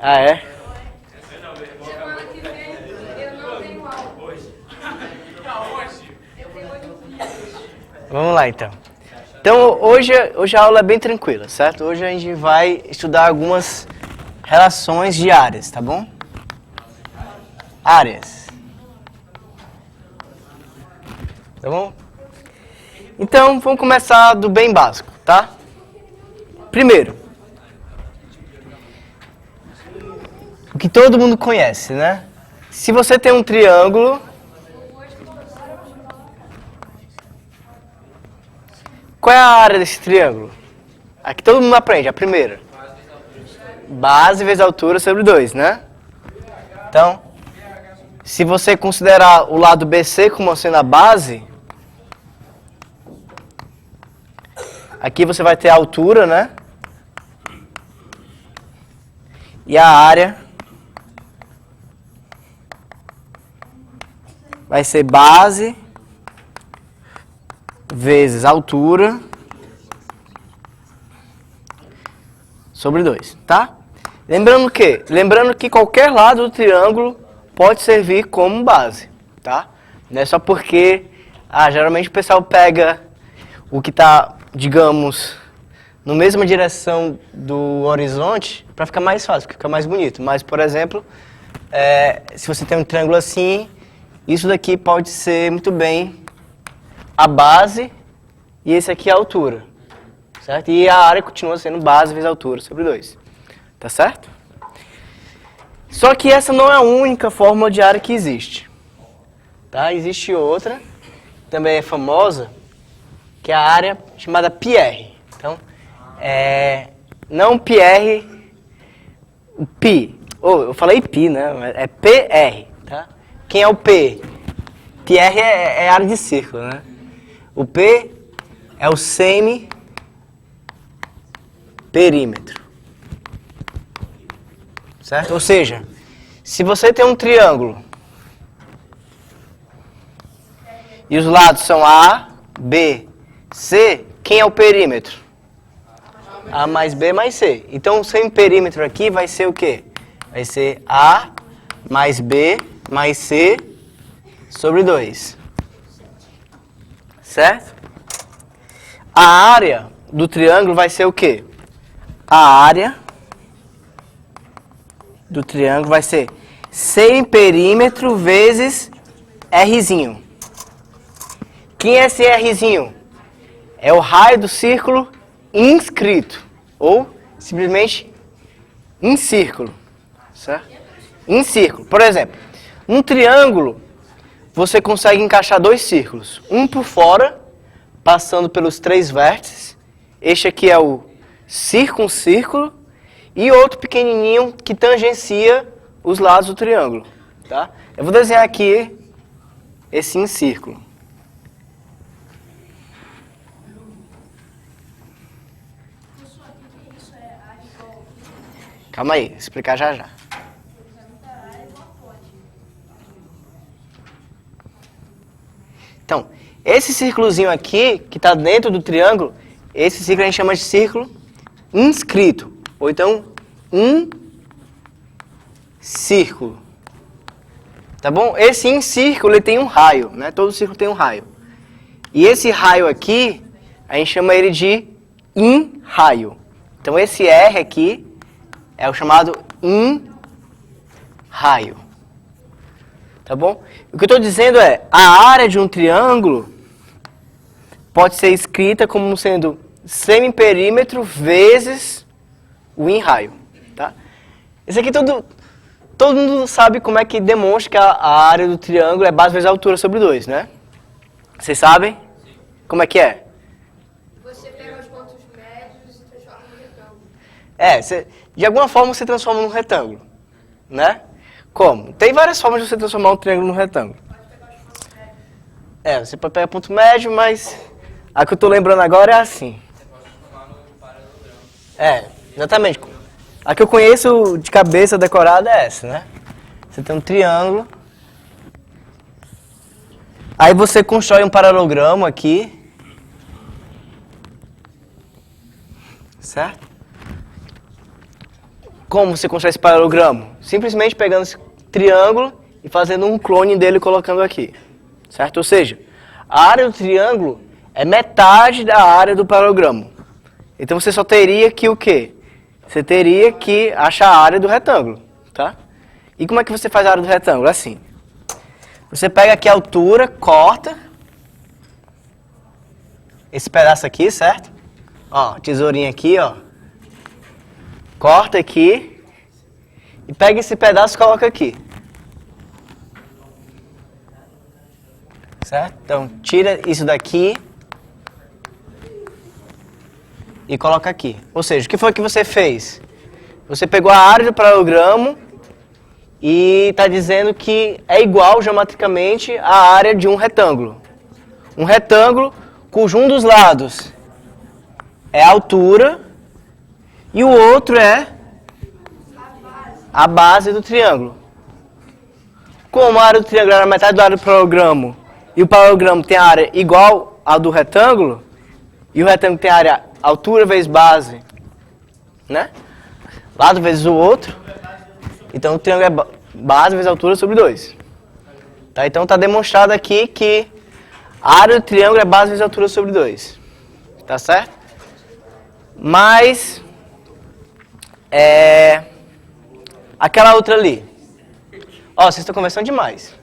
Ah, é? Semana que vem eu não tenho aula. Hoje? Eu tenho 8 dias. Vamos lá, então. Então, hoje a aula é bem tranquila, certo? Hoje a gente vai estudar algumas relações de áreas, tá bom? Áreas. Tá bom? Então, vamos começar do bem básico, tá? Primeiro, o que todo mundo conhece, né? Se você tem um triângulo, qual é a área desse triângulo? Aqui todo mundo aprende, a primeira. Base vezes altura sobre 2, né? Então, se você considerar o lado BC como sendo a base, aqui você vai ter a altura, né? E a área vai ser base vezes altura sobre 2, tá? Lembrando que qualquer lado do triângulo pode servir como base, tá? Não é só porque, geralmente o pessoal pega o que está, digamos, na mesma direção do horizonte para ficar mais fácil, ficar mais bonito. Mas, por exemplo, se você tem um triângulo assim, isso daqui pode ser muito bem a base e esse aqui é a altura, certo? E a área continua sendo base vezes altura sobre 2, tá certo? Só que essa não é a única fórmula de área que existe, tá? Existe outra, também é famosa, que é a área chamada PR. Então, não PR, Pi. Eu falei Pi, né? É PR, tá? Quem é o P? PR é área de círculo, né? O P é o semi-perímetro. Certo? Ou seja, se você tem um triângulo e os lados são A, B, C, quem é o perímetro? A mais B mais C. Então o semi-perímetro aqui vai ser o quê? Vai ser A mais B mais C sobre 2. Certo? A área do triângulo vai ser o quê? A área do triângulo vai ser semi-perímetro vezes Rzinho. Quem é esse Rzinho? É o raio do círculo inscrito, ou simplesmente em círculo, certo? Em círculo. Por exemplo, num triângulo, você consegue encaixar 2 círculos. Um por fora, passando pelos 3 vértices. Este aqui é o circuncírculo. E outro pequenininho que tangencia os lados do triângulo, tá? Eu vou desenhar aqui esse em círculo. Calma aí, vou explicar já já. Então, esse círculozinho aqui, que está dentro do triângulo, esse círculo a gente chama de círculo inscrito. Ou então, um círculo. Tá bom? Esse em círculo ele tem um raio, né? Todo círculo tem um raio. E esse raio aqui, a gente chama ele de in-raio. Então esse R aqui é o chamado in-raio. Tá bom? O que eu estou dizendo é, a área de um triângulo pode ser escrita como sendo semi-perímetro vezes o in-raio. Tá? Esse aqui todo mundo sabe como é que demonstra que a área do triângulo é base vezes altura sobre 2, né? Vocês sabem? Como é que é? Você pega os pontos médios e transforma no retângulo. De alguma forma você transforma num retângulo, né? Como? Tem várias formas de você transformar um triângulo num retângulo. Você pode pegar ponto médio, mas a que eu estou lembrando agora é assim. Exatamente. A que eu conheço de cabeça decorada é essa, né? Você tem um triângulo. Aí você constrói um paralelogramo aqui. Certo? Como você constrói esse paralelogramo? Simplesmente pegando esse triângulo e fazendo um clone dele e colocando aqui. Certo? Ou seja, a área do triângulo é metade da área do paralelogramo. Então você só teria que o quê? Você teria que achar a área do retângulo. Tá? E como é que você faz a área do retângulo? Assim. Você pega aqui a altura, corta esse pedaço aqui, certo? Ó, tesourinha aqui, ó. Corta aqui e pega esse pedaço e coloca aqui. Certo? Então, tira isso daqui e coloca aqui. Ou seja, o que foi que você fez? Você pegou a área do paralelogramo e está dizendo que é igual geometricamente à área de um retângulo. Um retângulo cujo um dos lados é a altura e o outro é a base do triângulo. Como a área do triângulo era metade da área do paralelogramo e o paralelogramo tem a área igual à do retângulo e o retângulo tem a área altura vezes base, né? Lado vezes o outro. Então o triângulo é base vezes altura sobre 2. Tá? Então está demonstrado aqui que a área do triângulo é base vezes altura sobre 2. Tá certo? Mas aquela outra ali. Ó, vocês estão conversando demais.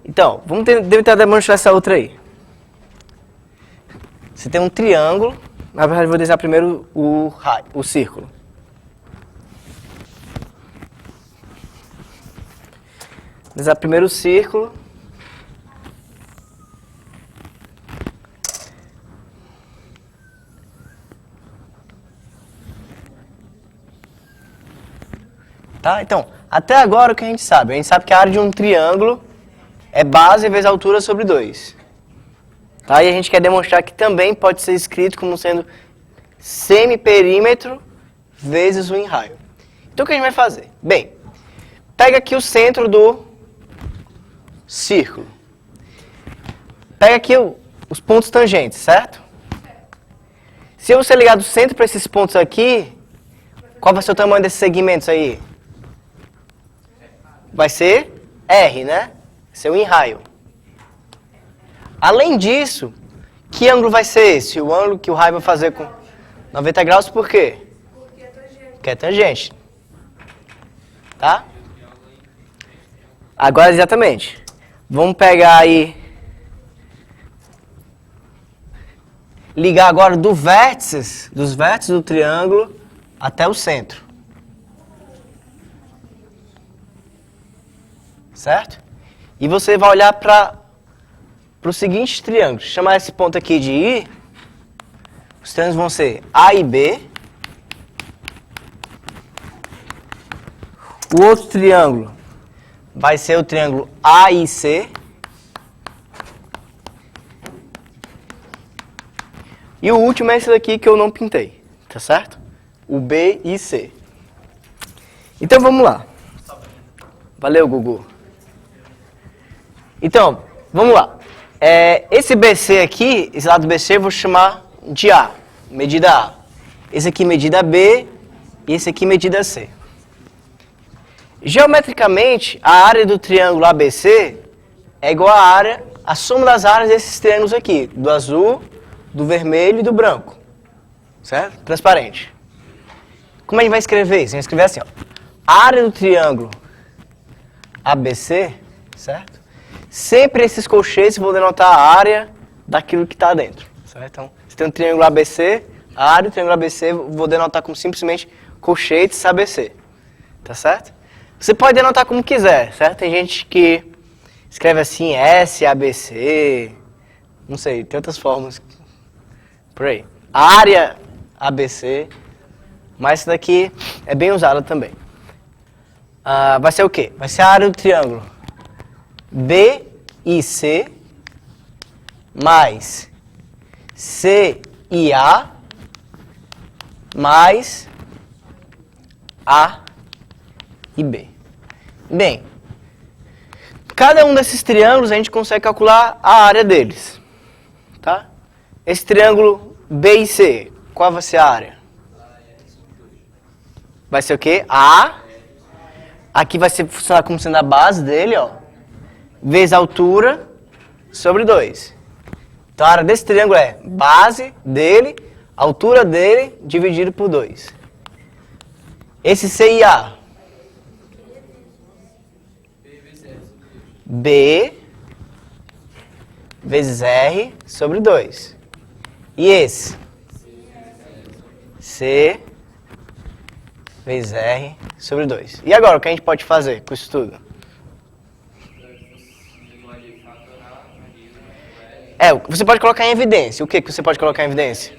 Então, vamos tentar demonstrar essa outra aí. Você tem um triângulo. Na verdade, eu vou desenhar primeiro o círculo. Desenhar primeiro o círculo. Tá? Então, até agora o que a gente sabe? A gente sabe que a área de um triângulo é base vezes altura sobre 2. Tá? E a gente quer demonstrar que também pode ser escrito como sendo semiperímetro vezes o raio. Então o que a gente vai fazer? Bem, pega aqui o centro do círculo. Pega aqui os pontos tangentes, certo? Se você ligar do centro para esses pontos aqui, qual vai ser o tamanho desses segmentos aí? Vai ser R, né? Seu raio. Além disso, que ângulo vai ser esse? O ângulo que o raio vai fazer com 90 graus, por quê? Porque é tangente. Tá? Agora, exatamente. Vamos pegar aí... Ligar agora dos vértices do triângulo até o centro. Certo? E você vai olhar para os seguintes triângulos. Chamar esse ponto aqui de I. Os triângulos vão ser A e B. O outro triângulo vai ser o triângulo A e C. E o último é esse daqui que eu não pintei. Tá certo? O B e C. Então vamos lá. Valeu, Gugu. Então, vamos lá. Esse BC aqui, esse lado BC eu vou chamar de A, medida A. Esse aqui medida B e esse aqui medida C. Geometricamente, a área do triângulo ABC é igual à soma das áreas desses triângulos aqui, do azul, do vermelho e do branco. Certo? Transparente. Como a gente vai escrever isso? A gente vai escrever assim, ó. A área do triângulo ABC, certo? Sempre esses colchetes vão denotar a área daquilo que está dentro. Certo? Então, se tem um triângulo ABC, a área do triângulo ABC eu vou denotar como simplesmente colchetes ABC. Tá certo? Você pode denotar como quiser, certo? Tem gente que escreve assim, SABC, não sei, tem outras formas por aí. Área ABC, mas essa daqui é bem usada também. Vai ser o quê? Vai ser a área do triângulo B e C mais C e A mais A e B. Bem, cada um desses triângulos a gente consegue calcular a área deles. Tá? Esse triângulo B e C, qual vai ser a área? Vai ser o quê? A. Aqui vai funcionar como sendo a base dele, ó. Vezes a altura sobre 2. Então a área desse triângulo é base dele, altura dele, dividido por 2. Esse C e A. B vezes R sobre 2. E esse? C vezes R sobre 2. E agora, o que a gente pode fazer com isso tudo? Você pode colocar em evidência. O que você pode colocar em evidência?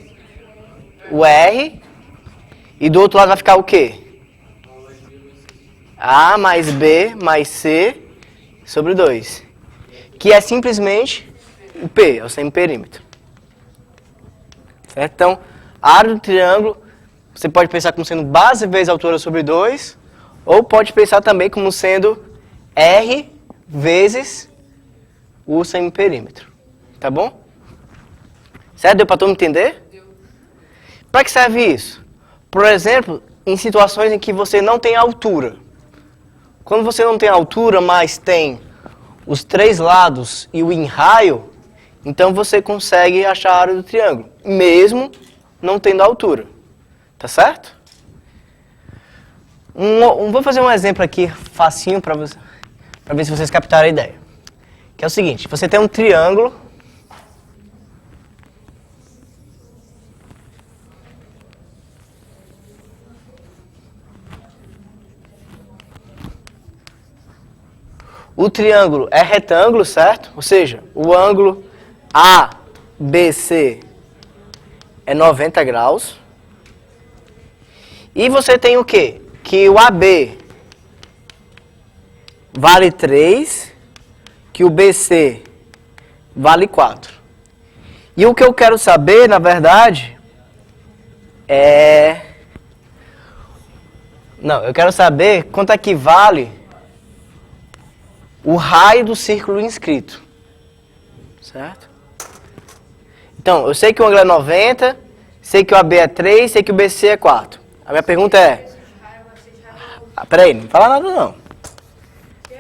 O R. E do outro lado vai ficar o quê? A mais B mais C sobre 2. Que é simplesmente o P, é o semiperímetro. Certo? Então, a área do triângulo, você pode pensar como sendo base vezes altura sobre 2, ou pode pensar também como sendo R vezes o semiperímetro. Tá bom? Certo? Deu para todo mundo entender? Para que serve isso? Por exemplo, em situações em que você não tem altura. Quando você não tem altura, mas tem os 3 lados e o enraio, então você consegue achar a área do triângulo, mesmo não tendo altura. Tá certo? Vou fazer um exemplo aqui facinho para ver se vocês captaram a ideia. Que é o seguinte, você tem um triângulo. O triângulo é retângulo, certo? Ou seja, o ângulo ABC é 90 graus. E você tem o quê? Que o AB vale 3, que o BC vale 4. E o que eu quero saber, na verdade, eu quero saber quanto é que vale o raio do círculo inscrito. Certo? Então, eu sei que o ângulo é 90, sei que o AB é 3, sei que o BC é 4. A minha pergunta é... peraí, não fala nada não.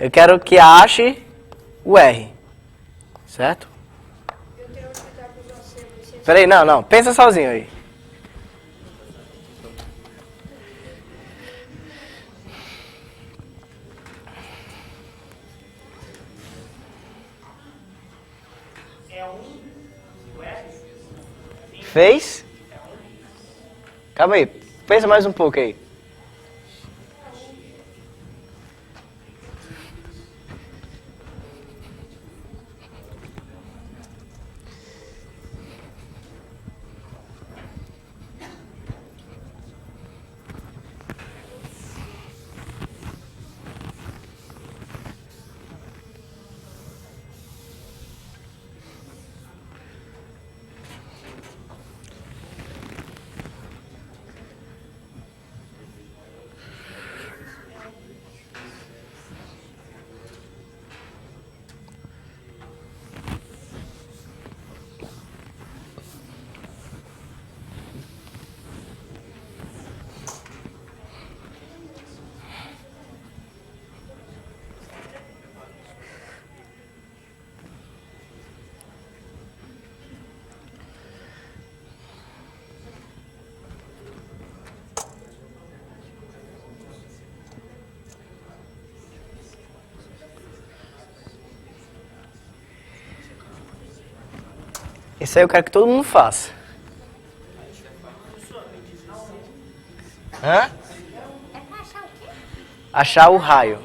Eu quero que ache o R. Certo? Peraí, não. Pensa sozinho aí. Fez? Calma aí. Pensa mais um pouco aí. Isso aí eu quero que todo mundo faça. Hã? É pra achar o quê? Achar o raio.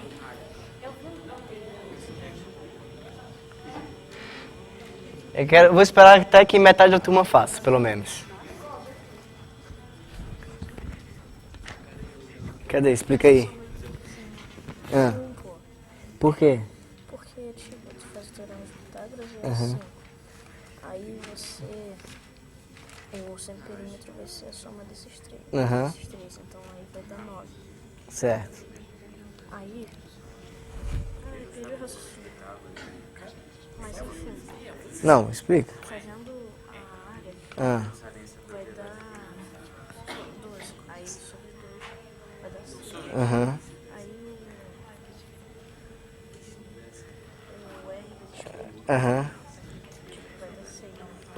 Vou esperar até que metade da turma faça, pelo menos. Cadê? Explica aí. Por quê? Porque, tipo, tu faz o teorema de Pitágoras e é assim. Aí o semiperímetro vai ser a soma desses três. Então aí vai dar 9. Certo. Aí, perdi o raciocínio. Mas enfim, Não, explica. fazendo a área, vai dar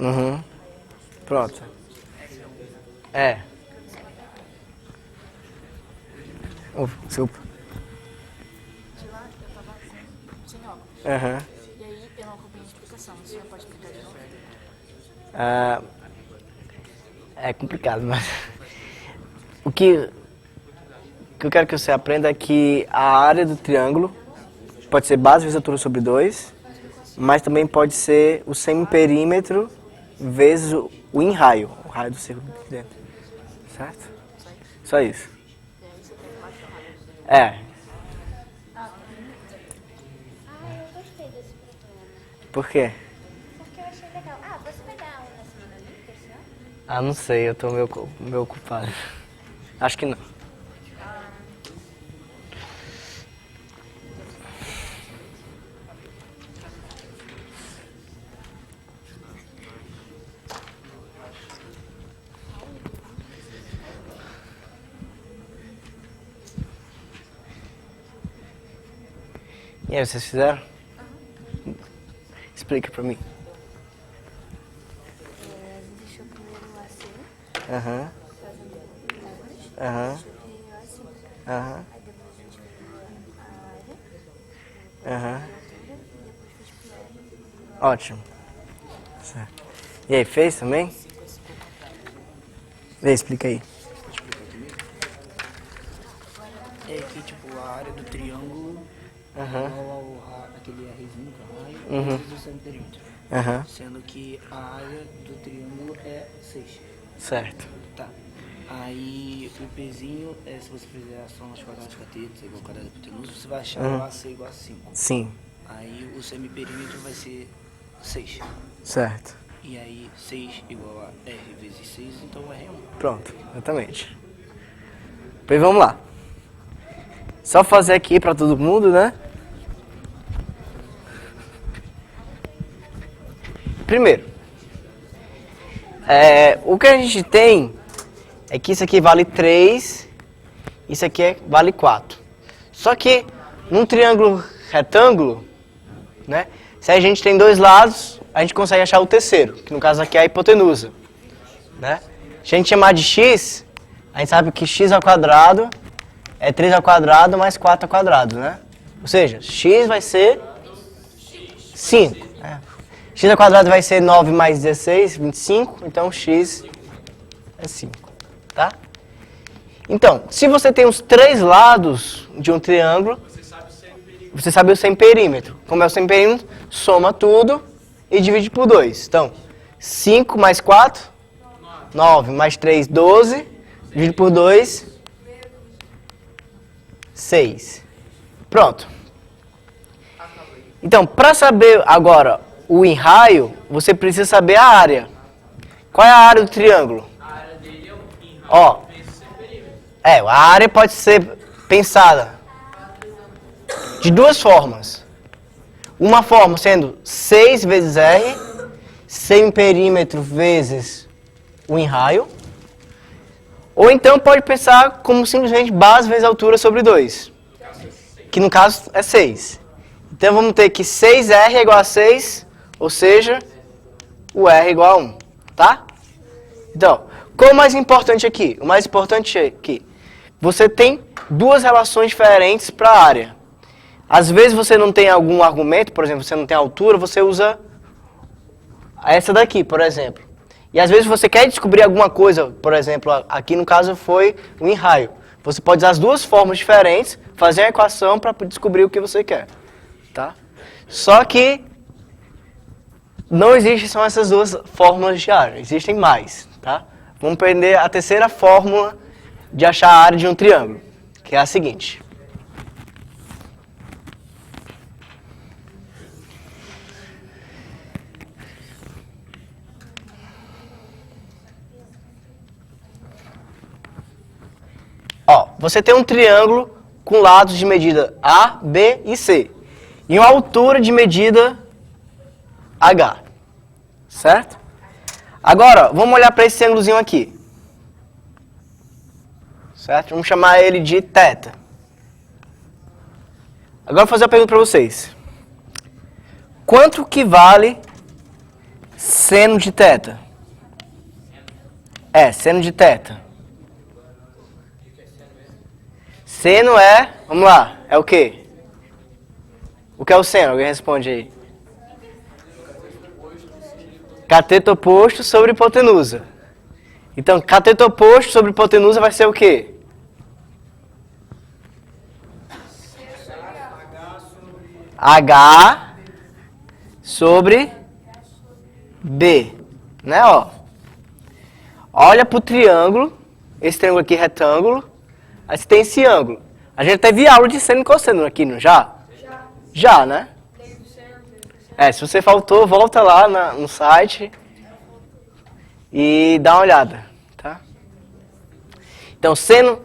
Uhum. Pronto. É. Desculpa. De lá eu tava sem óculos. Aham. E aí eu não acompanhei a explicação. Você já pode explicar de novo? Ah, é complicado, mas o que eu quero que você aprenda é que a área do triângulo pode ser base vezes altura sobre 2, mas também pode ser o semiperímetro vezes o enraio, o raio do círculo de dentro. Certo? Só isso. É. Ah, eu gostei desse programa. Por quê? Porque eu achei legal. Ah, você vai dar aula na Semana Olímpica esse ano? Ah, não sei, eu tô meio ocupado. Acho que não. E aí, vocês fizeram? Explica pra mim. Deixou primeiro o AC, Aham, fazendo Pitágoras. aham, Deixou o AC. aham, Aí depois a gente viu a área, aham. a altura e depois fez pro R. Ótimo. Certo. E aí, fez também? Vê, explica aí. É que tipo a área do triângulo é Aham, igual aquele Rzinho que é o raio, Uhum. vezes o centímetro. aham, Sendo que a área do triângulo é 6. certo. Tá. Aí o Pzinho, se você fizer a soma dos quadrados catetos igual ao quadrado da hipotenusa, você vai achar o AC igual a 5. Sim, Aí o semiperímetro vai ser 6. certo. E aí 6 igual a R vezes 6, então R é 1. Pronto, exatamente. Pois vamos lá. Só fazer aqui pra todo mundo, né? Primeiro, o que a gente tem é que isso aqui vale 3, isso aqui vale 4. Só que num triângulo retângulo, né? Se a gente tem dois lados, a gente consegue achar o terceiro, que no caso aqui é a hipotenusa, né? Se a gente chamar de x, a gente sabe que x ao quadrado é 3 ao quadrado mais 4 ao quadrado, né? Ou seja, x vai ser 5. Né? X ao quadrado vai ser 9 mais 16, 25, então x é 5, tá? Então, se você tem os três lados de um triângulo, você sabe o semiperímetro. Como é o semiperímetro, soma tudo e divide por 2. Então, 5 mais 4, 9 mais 3, 12, divide por 2, 6. Pronto. Então, para saber agora o enraio, você precisa saber a área. Qual é a área do triângulo? A área dele é o enraio Ó, vezes seu perímetro. a área pode ser pensada de duas formas. Uma forma sendo 6 vezes R, semiperímetro vezes o enraio. Ou então pode pensar como simplesmente base vezes altura sobre 2. Que no caso é 6. Então vamos ter que 6R é igual a 6, ou seja, o R é igual a 1. Tá? Então, qual é o mais importante aqui? O mais importante é que você tem duas relações diferentes para a área. Às vezes você não tem algum argumento, por exemplo, você não tem altura, você usa essa daqui, por exemplo. E às vezes você quer descobrir alguma coisa, por exemplo, aqui no caso foi o enraio. Você pode usar as duas formas diferentes, fazer a equação para descobrir o que você quer. Tá? Só que não existem só essas duas fórmulas de área, existem mais. Tá? Vamos aprender a terceira fórmula de achar a área de um triângulo, que é a seguinte. Ó, você tem um triângulo com lados de medida A, B e C. E uma altura de medida H. Certo? Agora, vamos olhar para esse ângulozinho aqui. Certo? Vamos chamar ele de θ. Agora eu vou fazer uma pergunta para vocês. Quanto que vale Seno de θ. Seno de θ. Seno é, vamos lá, é o quê? O que é o seno? Alguém responde aí. Cateto oposto sobre hipotenusa. Então, cateto oposto sobre hipotenusa vai ser o quê? H sobre B. Né, ó? Olha pro triângulo. Esse triângulo aqui é retângulo. Aí você tem esse ângulo. A gente teve aula de seno e cosseno aqui, não já? Já, né? Se você faltou, volta lá no site e dá uma olhada, tá? Então, seno,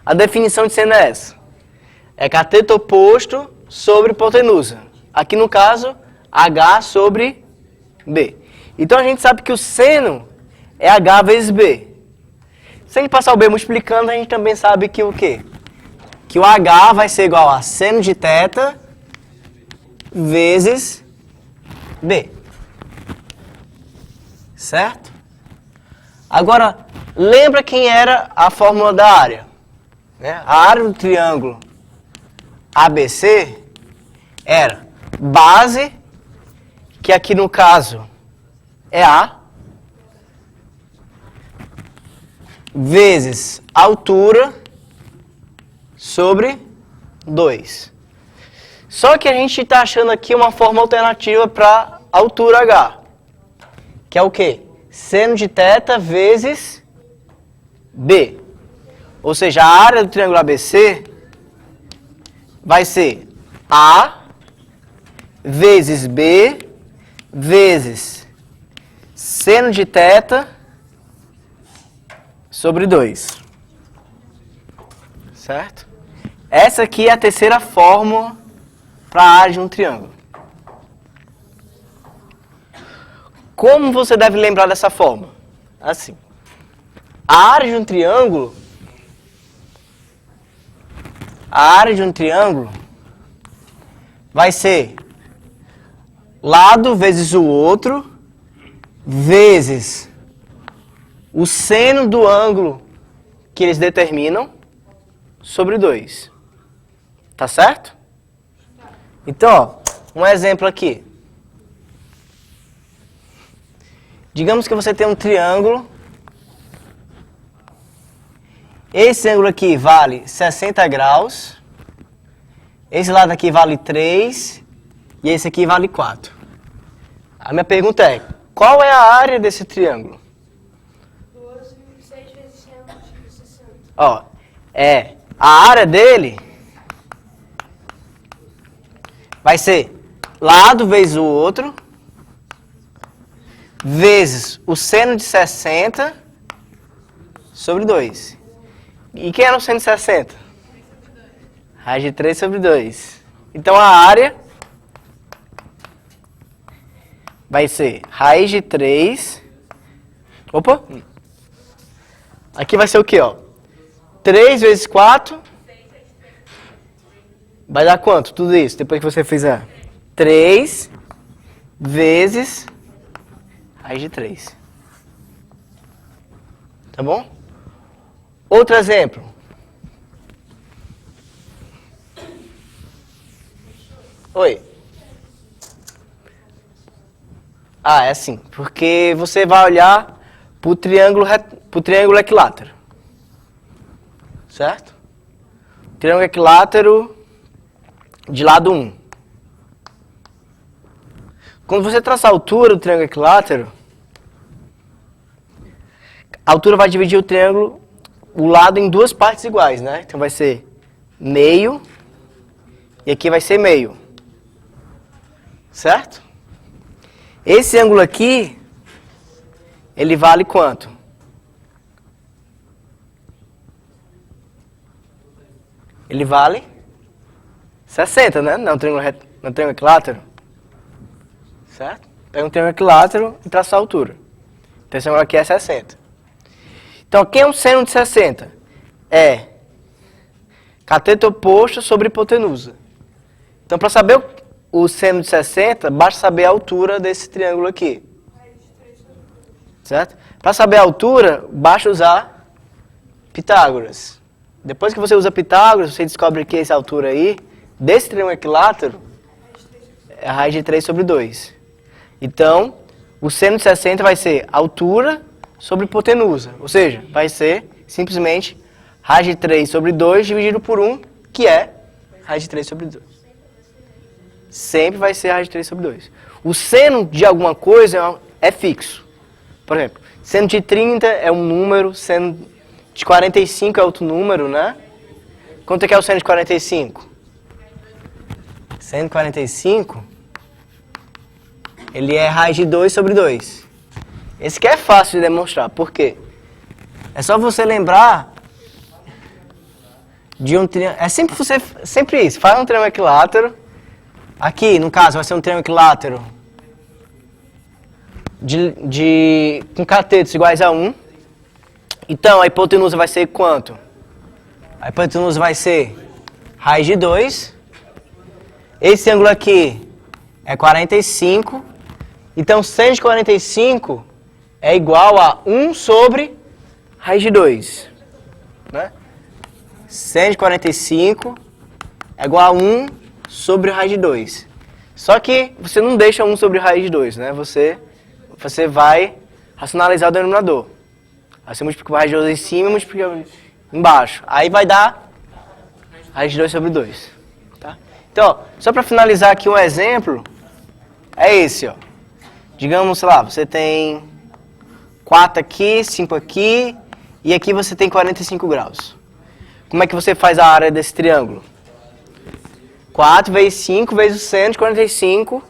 a definição de seno é essa. É cateto oposto sobre hipotenusa. Aqui no caso, H sobre B. Então a gente sabe que o seno é H vezes B. Se a gente passar o B multiplicando, a gente também sabe que o quê? Que o H vai ser igual a seno de θ vezes B. Certo? Agora, lembra quem era a fórmula da área? Né? A área do triângulo ABC era base, que aqui no caso é A, vezes altura sobre 2. Só que a gente está achando aqui uma forma alternativa para altura H, que é o quê? Seno de θ vezes B. Ou seja, a área do triângulo ABC vai ser A vezes B vezes seno de θ sobre 2. Certo? Essa aqui é a terceira fórmula para a área de um triângulo. Como você deve lembrar dessa fórmula? Assim. A área de um triângulo vai ser lado vezes o outro vezes o seno do ângulo que eles determinam sobre 2. Tá certo? Então, ó, um exemplo aqui. Digamos que você tem um triângulo. Esse ângulo aqui vale 60 graus. Esse lado aqui vale 3. E esse aqui vale 4. A minha pergunta é, qual é a área desse triângulo? 12, 6 vezes 60. Ó, a área dele vai ser lado vezes o outro, vezes o seno de 60 sobre 2. E quem era o seno de 60? Raiz de 3 sobre 2. Então a área vai ser raiz de 3. Opa! Aqui vai ser o quê, ó? 3 vezes 4. Vai dar quanto? Tudo isso, depois que você fizer. 3 vezes raiz de 3. Tá bom? Outro exemplo. Oi. É assim, porque você vai olhar para o triângulo equilátero. Certo? Triângulo equilátero de lado 1. Quando você traçar a altura do triângulo equilátero, a altura vai dividir o lado em duas partes iguais, né? Então vai ser meio e aqui vai ser meio. Certo? Esse ângulo aqui, ele vale quanto? Ele vale 60, né? Não é um triângulo equilátero. Certo? Pega um triângulo equilátero e traça a altura. Então esse ângulo aqui é 60. Então, quem é um seno de 60? É cateto oposto sobre hipotenusa. Então, para saber o seno de 60, basta saber a altura desse triângulo aqui. Certo? Para saber a altura, basta usar Pitágoras. Depois que você usa Pitágoras, você descobre que essa altura aí, desse triângulo equilátero, é a raiz de 3 sobre 2. Então, o seno de 60 vai ser altura sobre hipotenusa. Ou seja, vai ser simplesmente raiz de 3 sobre 2 dividido por 1, que é raiz de 3 sobre 2. Sempre vai ser raiz de 3 sobre 2. O seno de alguma coisa é fixo. Por exemplo, seno de 30 é um número, seno de 45 é outro número, né? Quanto é que é o seno de 45? Seno de 45, ele é raiz de 2 sobre 2. Esse que é fácil de demonstrar. Por quê? É só você lembrar de um triângulo. É sempre isso. Faz um triângulo equilátero. Aqui, no caso, vai ser um triângulo equilátero com catetos iguais a 1. Então, a hipotenusa vai ser quanto? A hipotenusa vai ser raiz de 2. Esse ângulo aqui é 45. Então, seno de 45 é igual a 1 sobre raiz de 2. Né? Seno de 45 é igual a 1 sobre raiz de 2. Só que você não deixa 1 sobre raiz de 2, né? Você vai racionalizar o denominador. Aí você multiplica a raiz de 2 em cima e multiplica embaixo. Aí vai dar raiz de 2 sobre 2. Tá? Então, ó, só para finalizar aqui um exemplo, é esse, ó. Digamos, sei lá, você tem 4 aqui, 5 aqui, e aqui você tem 45 graus. Como é que você faz a área desse triângulo? 4 vezes 5 vezes o seno de 45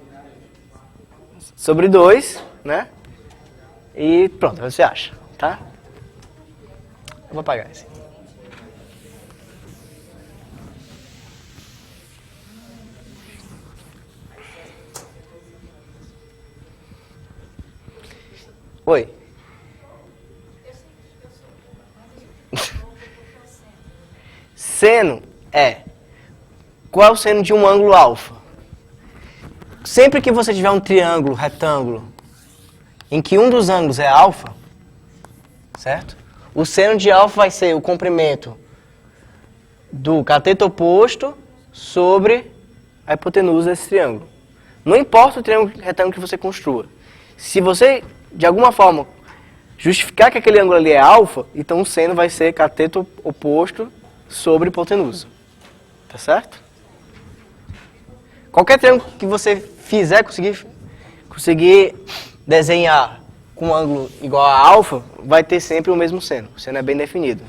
sobre 2, né? E pronto, você acha, tá? Eu vou apagar esse. Oi. Seno é... Qual é o seno de um ângulo alfa? Sempre que você tiver um triângulo retângulo em que um dos ângulos é alfa, certo? O seno de alfa vai ser o comprimento do cateto oposto sobre a hipotenusa desse triângulo. Não importa o triângulo retângulo que você construa. Se você, de alguma forma, justificar que aquele ângulo ali é alfa, então o seno vai ser cateto oposto sobre hipotenusa. Tá certo? Qualquer triângulo que você fizer, conseguir desenhar com um ângulo igual a alfa, vai ter sempre o mesmo seno. O seno é bem definido.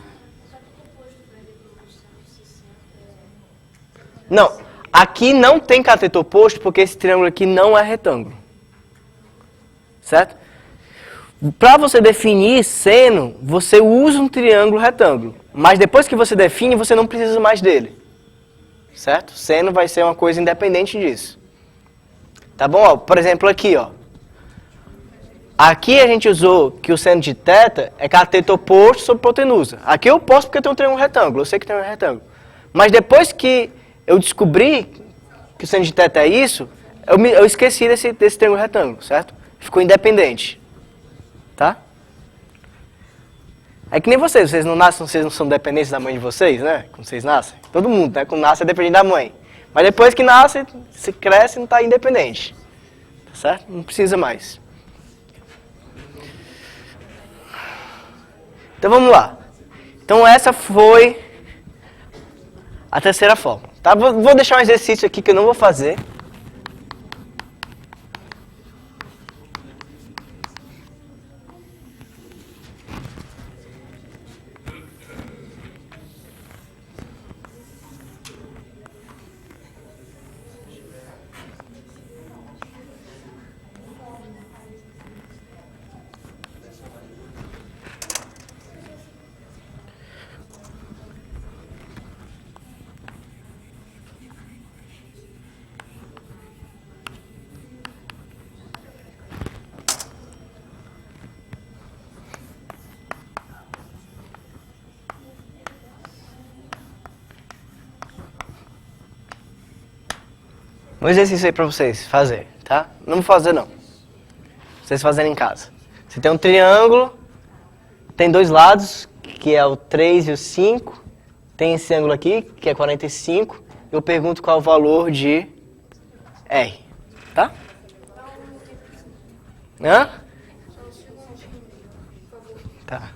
Não, aqui não tem cateto oposto porque esse triângulo aqui não é retângulo. Certo? Para você definir seno, você usa um triângulo retângulo. Mas depois que você define, você não precisa mais dele. Certo? Seno vai ser uma coisa independente disso. Tá bom? Ó, por exemplo, aqui, ó. Aqui a gente usou que o seno de θ é cateto oposto sobre hipotenusa. Aqui eu posso porque tem um triângulo retângulo. Eu sei que tem um retângulo. Mas depois que eu descobri que o seno de θ é isso, eu esqueci desse triângulo retângulo, certo? Ficou independente. Tá? É que nem vocês não nascem, vocês não são dependentes da mãe de vocês, né? Quando vocês nascem. Todo mundo, né? Quando nasce é dependente da mãe. Mas depois que nasce, se cresce e não está independente. Tá certo? Não precisa mais. Então vamos lá. Então essa foi a terceira forma. Tá? Vou deixar um exercício aqui que eu não vou fazer. Um exercício aí pra vocês fazer, tá? Não vou fazer não. Vocês fazerem em casa. Você tem um triângulo, tem dois lados, que é o 3 e o 5. Tem esse ângulo aqui, que é 45. Eu pergunto qual é o valor de R. Tá? Hã? Tá.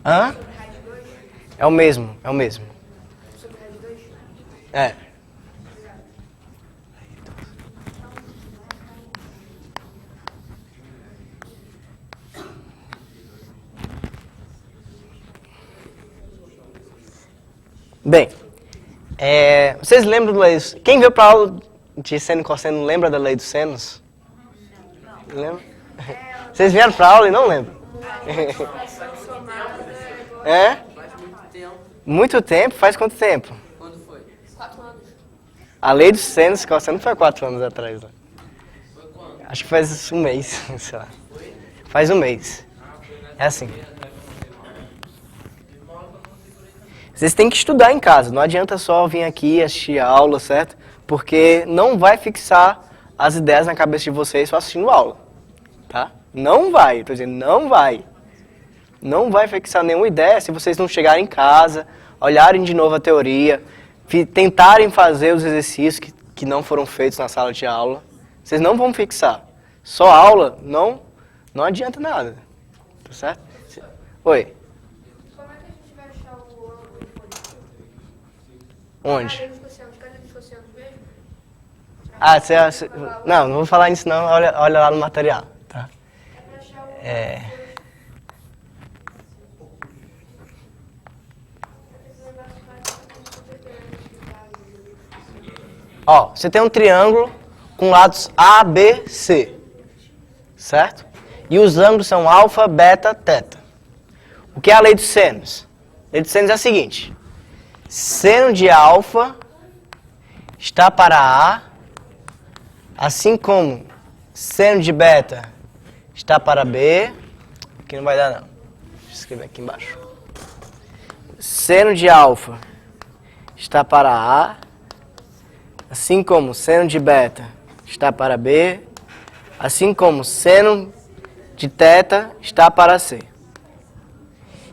Hã? É o mesmo, é o mesmo. É. Bem, vocês lembram da lei dos... Quem veio para a aula de seno e cosseno lembra da lei dos senos? Não. Lembra? Vocês vieram para a aula e não lembram? É? Faz muito tempo. Muito tempo? Faz quanto tempo? Quando foi? 4 anos. A lei dos senos e cosseno foi 4 anos atrás. Né? Foi quando? Acho que faz um mês, sei lá. Faz um mês. É assim. Vocês têm que estudar em casa, não adianta só vir aqui assistir a aula, certo? Porque não vai fixar as ideias na cabeça de vocês só assistindo a aula, tá? Não vai, tô dizendo, não vai. Não vai fixar nenhuma ideia se vocês não chegarem em casa, olharem de novo a teoria, tentarem fazer os exercícios que não foram feitos na sala de aula. Vocês não vão fixar. Só aula não adianta nada, tá certo? Oi? Como é que a gente vai achar o ângulo de posição? Onde? Cadê os cossenos? Cadê os cossenos mesmo? Ah, não vou falar nisso não, olha lá no material, tá? É pra achar o... Ó, você tem um triângulo com lados A, B, C, certo? E os ângulos são alfa, beta, teta. O que é a lei dos senos? A lei dos senos é a seguinte. Seno de alfa está para A, assim como seno de beta está para B. Aqui não vai dar não. Deixa eu escrever aqui embaixo. Seno de alfa está para A, assim como seno de beta está para B, assim como seno de teta está para C.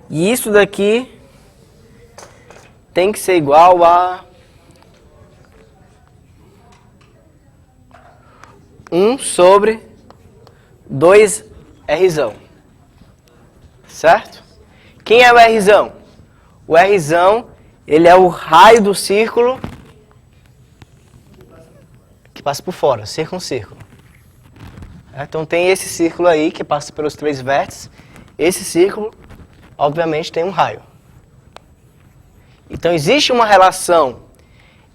E isso daqui tem que ser igual a 1 sobre 2R. Certo? Quem é o R? O R, ele é o raio do círculo que passa por fora, circuncírculo. Então tem esse círculo aí que passa pelos 3 vértices. Esse círculo, obviamente, tem um raio. Então existe uma relação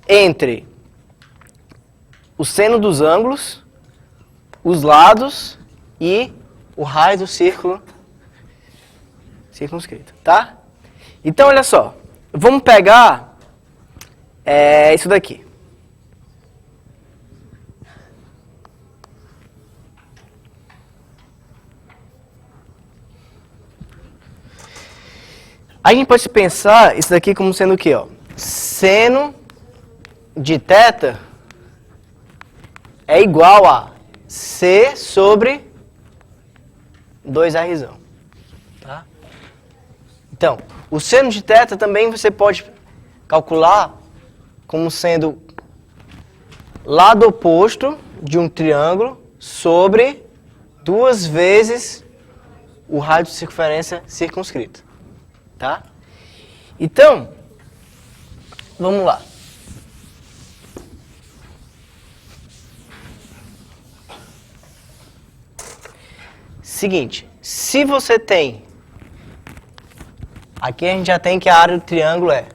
entre o seno dos ângulos, os lados e o raio do círculo circunscrito, tá? Então olha só, vamos pegar isso daqui. A gente pode pensar isso daqui como sendo o quê? Ó? Seno de teta é igual a C sobre 2R. Tá? Então, o seno de teta também você pode calcular como sendo lado oposto de um triângulo sobre 2 vezes o raio de circunferência circunscrito. Tá? Então, vamos lá. Seguinte, se você tem... Aqui a gente já tem que a área do triângulo é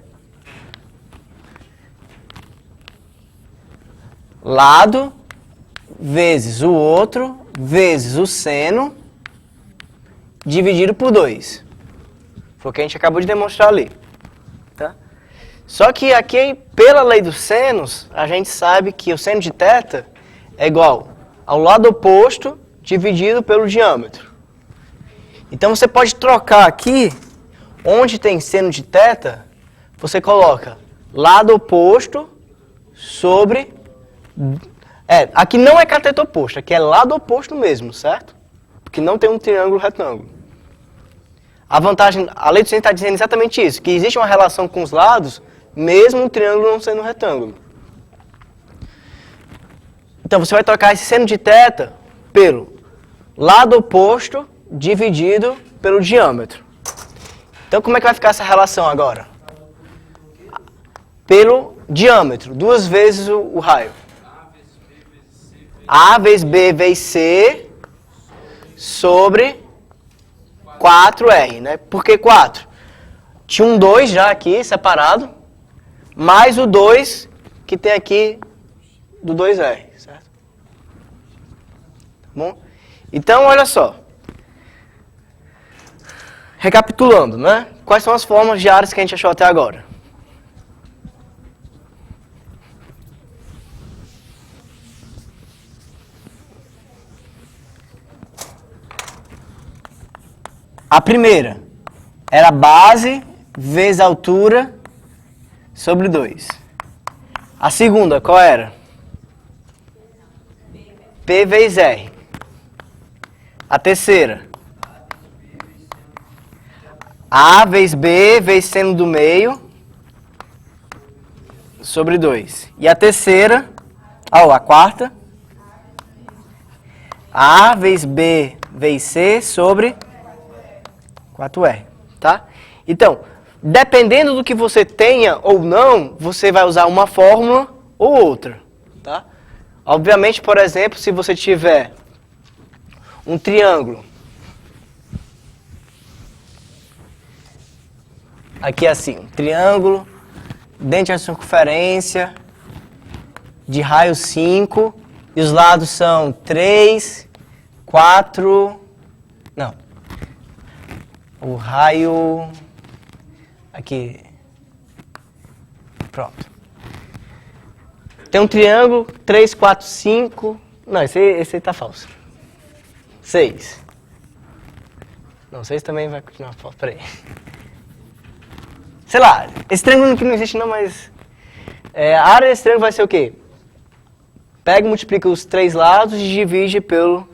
lado vezes o outro vezes o seno dividido por 2. Foi o que a gente acabou de demonstrar ali. Tá? Só que aqui, pela lei dos senos, a gente sabe que o seno de teta é igual ao lado oposto dividido pelo diâmetro. Então você pode trocar aqui, onde tem seno de θ, você coloca lado oposto sobre... aqui não é cateto oposto, aqui é lado oposto mesmo, certo? Porque não tem um triângulo retângulo. A vantagem, a lei do seno está dizendo exatamente isso, que existe uma relação com os lados, mesmo o triângulo não sendo um retângulo. Então você vai trocar esse seno de θ pelo lado oposto dividido pelo diâmetro. Então como é que vai ficar essa relação agora? Pelo diâmetro, 2 vezes o raio. A vezes B vezes C sobre 4R, né? Por que 4? Tinha um 2 já aqui separado, mais o 2 que tem aqui do 2R, certo? Tá bom? Então, olha só. Recapitulando, né? Quais são as formas de áreas que a gente achou até agora? A primeira era base vezes altura sobre 2. A segunda, qual era? P vezes R. A terceira, A vezes B vezes seno do meio sobre 2. E a terceira, a quarta, A vezes B vezes C sobre 4R, tá? Então, dependendo do que você tenha ou não, você vai usar uma fórmula ou outra, tá? Obviamente, por exemplo, se você tiver um triângulo, aqui assim, um triângulo, dente a circunferência, de raio 5, e os lados são 3, 4, não, o raio, aqui, pronto. Tem um triângulo, 3, 4, 5, não, esse aí tá falso. 6. Não, 6 também vai continuar falso, peraí. Sei lá, esse triângulo que não existe não, mas... a área desse triângulo vai ser o quê? Pega e multiplica os 3 lados e divide pelo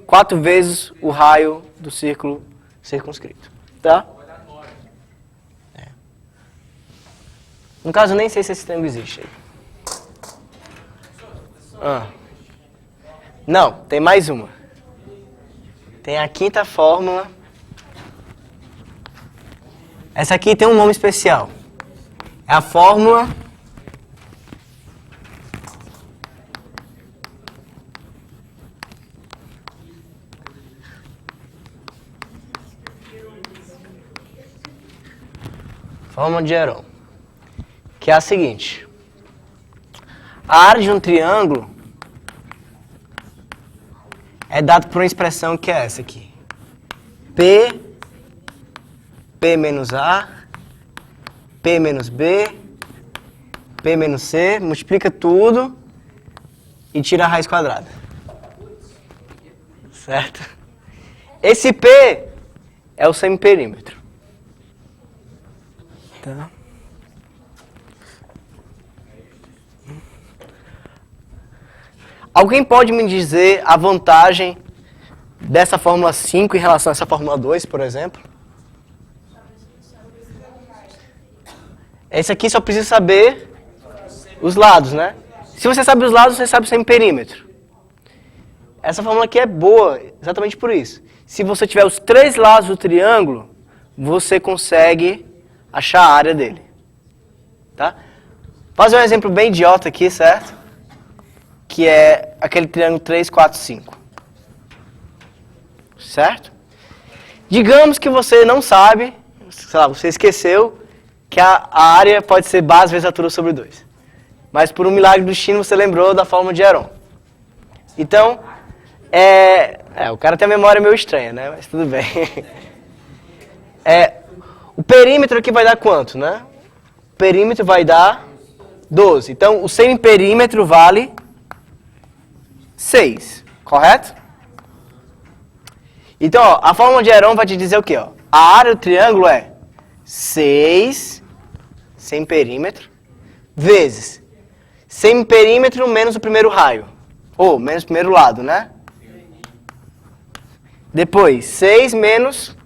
4 vezes o raio do círculo circunscrito, tá? No caso, eu nem sei se esse triângulo existe aí. Não, tem mais uma. Tem a quinta fórmula. Essa aqui tem um nome especial. É a fórmula de Heron, que é a seguinte. A área de um triângulo é dada por uma expressão que é essa aqui. P menos A, P menos B, P menos C, multiplica tudo e tira a raiz quadrada. Certo? Esse P é o semiperímetro. Tá? Alguém pode me dizer a vantagem dessa fórmula 5 em relação a essa fórmula 2, por exemplo? Esse aqui só precisa saber os lados, né? Se você sabe os lados, você sabe o semiperímetro. Essa fórmula aqui é boa exatamente por isso. Se você tiver os 3 lados do triângulo, você consegue achar a área dele. Tá? Vou fazer um exemplo bem idiota aqui, certo? Que é aquele triângulo 3, 4, 5. Certo? Digamos que você não sabe, sei lá, você esqueceu que a área pode ser base vezes altura sobre 2. Mas por um milagre do destino você lembrou da fórmula de Heron. Então, o cara tem a memória meio estranha, né? Mas tudo bem. O perímetro aqui vai dar quanto, né? O perímetro vai dar 12. Então, o semiperímetro vale 6, correto? Então, ó, a fórmula de Heron vai te dizer o quê? Ó? A área do triângulo é 6 sem perímetro vezes semiperímetro menos o primeiro raio. Ou menos o primeiro lado, né? Depois 6 menos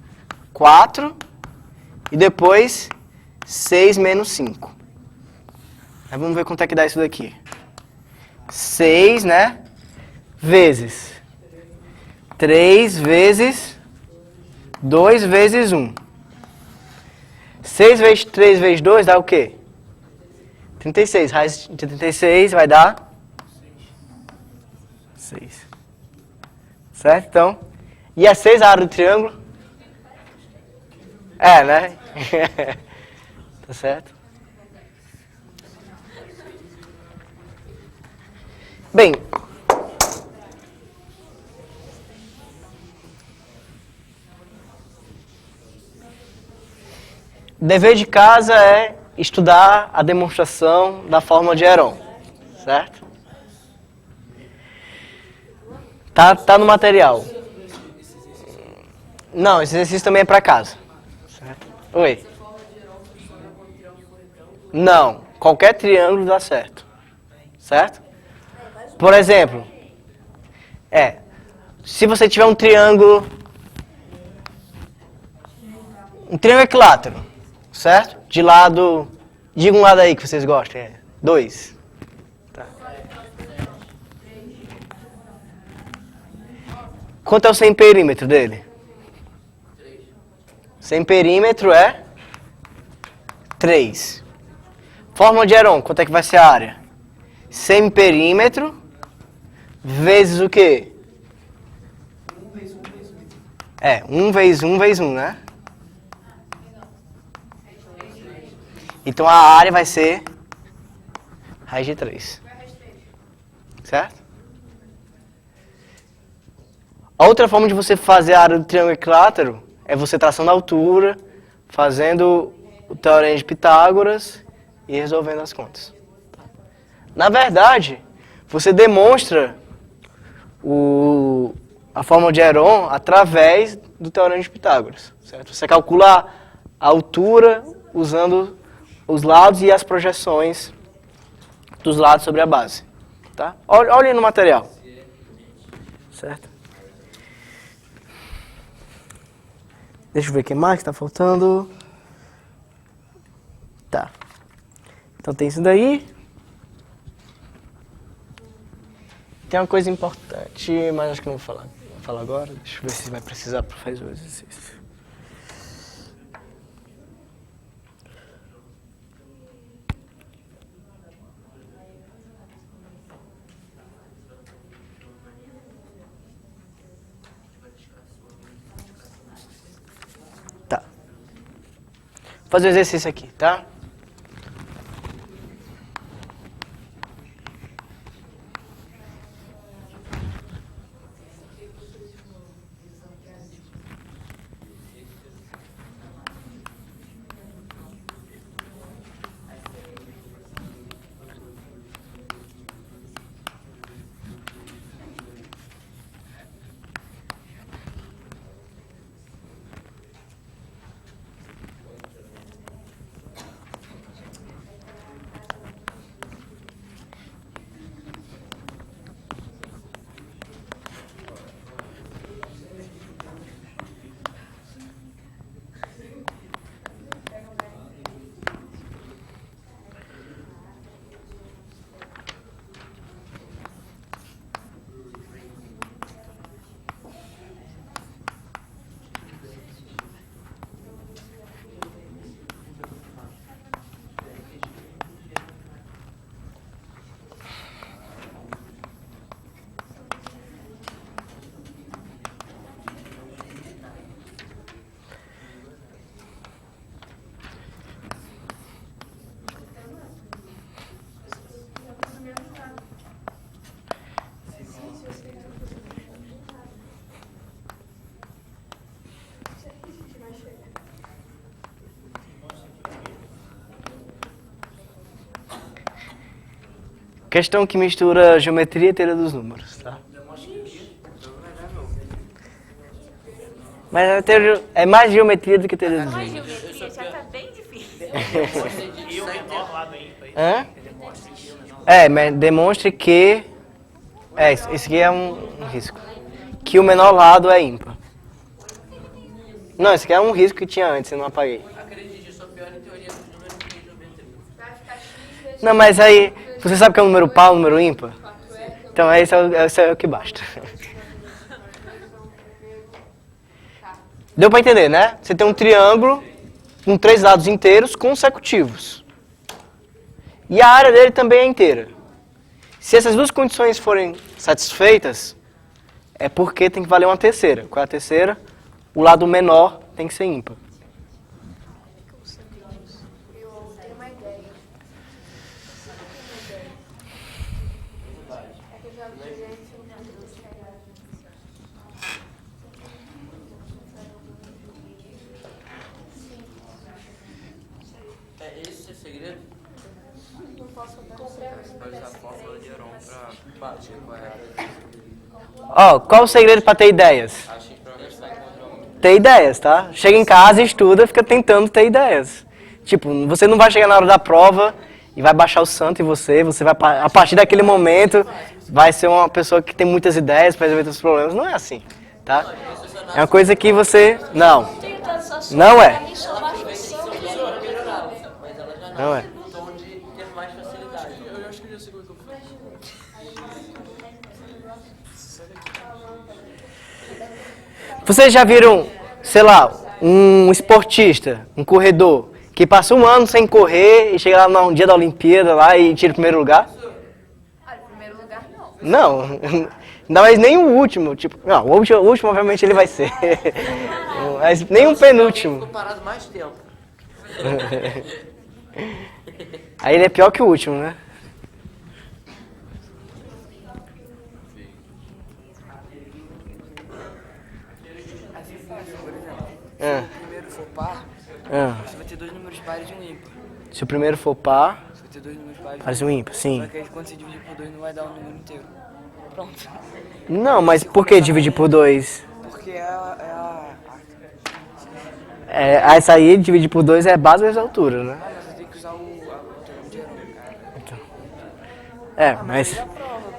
4 e depois 6 menos 5. Aí vamos ver quanto é que dá isso daqui. 6, né? Vezes 3 vezes 2 vezes 1. 6 vezes 3 vezes 2 dá o quê? 36. Raiz de 36 vai dar 6. Certo? Então, e a 6 a área do triângulo? É, né? Tá certo? Bem, dever de casa é estudar a demonstração da fórmula de Heron, certo? Tá no material. Não, esse exercício também é para casa. Certo? Oi. Não, qualquer triângulo dá certo. Certo? Por exemplo, se você tiver um triângulo equilátero, certo? De lado, diga um lado aí que vocês gostem, 2. Tá. Quanto é o sem perímetro dele? Sem perímetro é 3. Fórmula de Heron, quanto é que vai ser a área? Semiperímetro vezes o quê? 1 vezes 1 vezes 1, né? Então a área vai ser raiz de 3. Certo? A outra forma de você fazer a área do triângulo equilátero é você traçando a altura, fazendo o teorema de Pitágoras e resolvendo as contas. Na verdade, você demonstra a fórmula de Heron através do teorema de Pitágoras. Certo? Você calcula a altura usando os lados e as projeções dos lados sobre a base. Tá? Olhem no material. Certo? Deixa eu ver o que mais está faltando. Tá. Então tem isso daí. Tem uma coisa importante, mas acho que não vou falar. Vou falar agora. Deixa eu ver se vai precisar para fazer o exercício. Tá. Vou fazer o exercício aqui, tá? Questão que mistura geometria e teoria dos números, tá? Mas é mais geometria do que teoria dos Mas números. geometria já tá bem difícil. E o menor lado é ímpar. Hã? É, mas demonstre que... É, esse aqui é um risco. Que o menor lado é ímpar. Não, esse aqui é um risco que tinha antes, eu não apaguei. Acredite, eu sou pior em teoria dos números que em geometria. Não, mas aí, você sabe que é um número par, um número ímpar? Então esse é o que basta. Deu pra entender, né? Você tem um triângulo com 3 lados inteiros consecutivos. E a área dele também é inteira. Se essas duas condições forem satisfeitas, é porque tem que valer uma terceira. Qual é a terceira? O lado menor tem que ser ímpar. Eu tenho uma ideia. É que eu já vi gente É esse o segredo? Você pode usar a fórmula de Heron pra bater qual é a... Ó, qual o segredo para ter ideias? Acho que provavelmente vai encontrar um... Ter ideias, tá? Chega em casa, estuda, fica tentando ter ideias. Tipo, você não vai chegar na hora da prova e vai baixar o santo em você vai, a partir daquele momento, vai ser uma pessoa que tem muitas ideias para resolver os problemas. Não é assim, tá? É uma coisa que você... Não. Não é. Não é. tom de ter mais facilidade. Eu acho que eu já sei como que eu faço. Vocês já viram, sei lá, um esportista, um corredor, que passa um ano sem correr e chega lá no dia da Olimpíada lá e tira o primeiro lugar? Ah, em primeiro lugar, não. Não, não, mas nem o último, tipo, não, o último obviamente ele vai ser, mas nem um penúltimo. Ficou parado mais tempo. Aí ele é pior que o último, né? Ah, Se o primeiro for par, ah. você vai ter 2 números pares e um ímpar. Se o primeiro for par, Você vai ter 2 números pares faz um ímpar, sim. Só que aí quando você dividir por 2 não vai dar o número inteiro. Pronto. Não, mas por que dividir por 2? Porque Essa aí, dividir por 2 é base vezes altura, né? mas você tem que usar o teorema de Heron. Mas...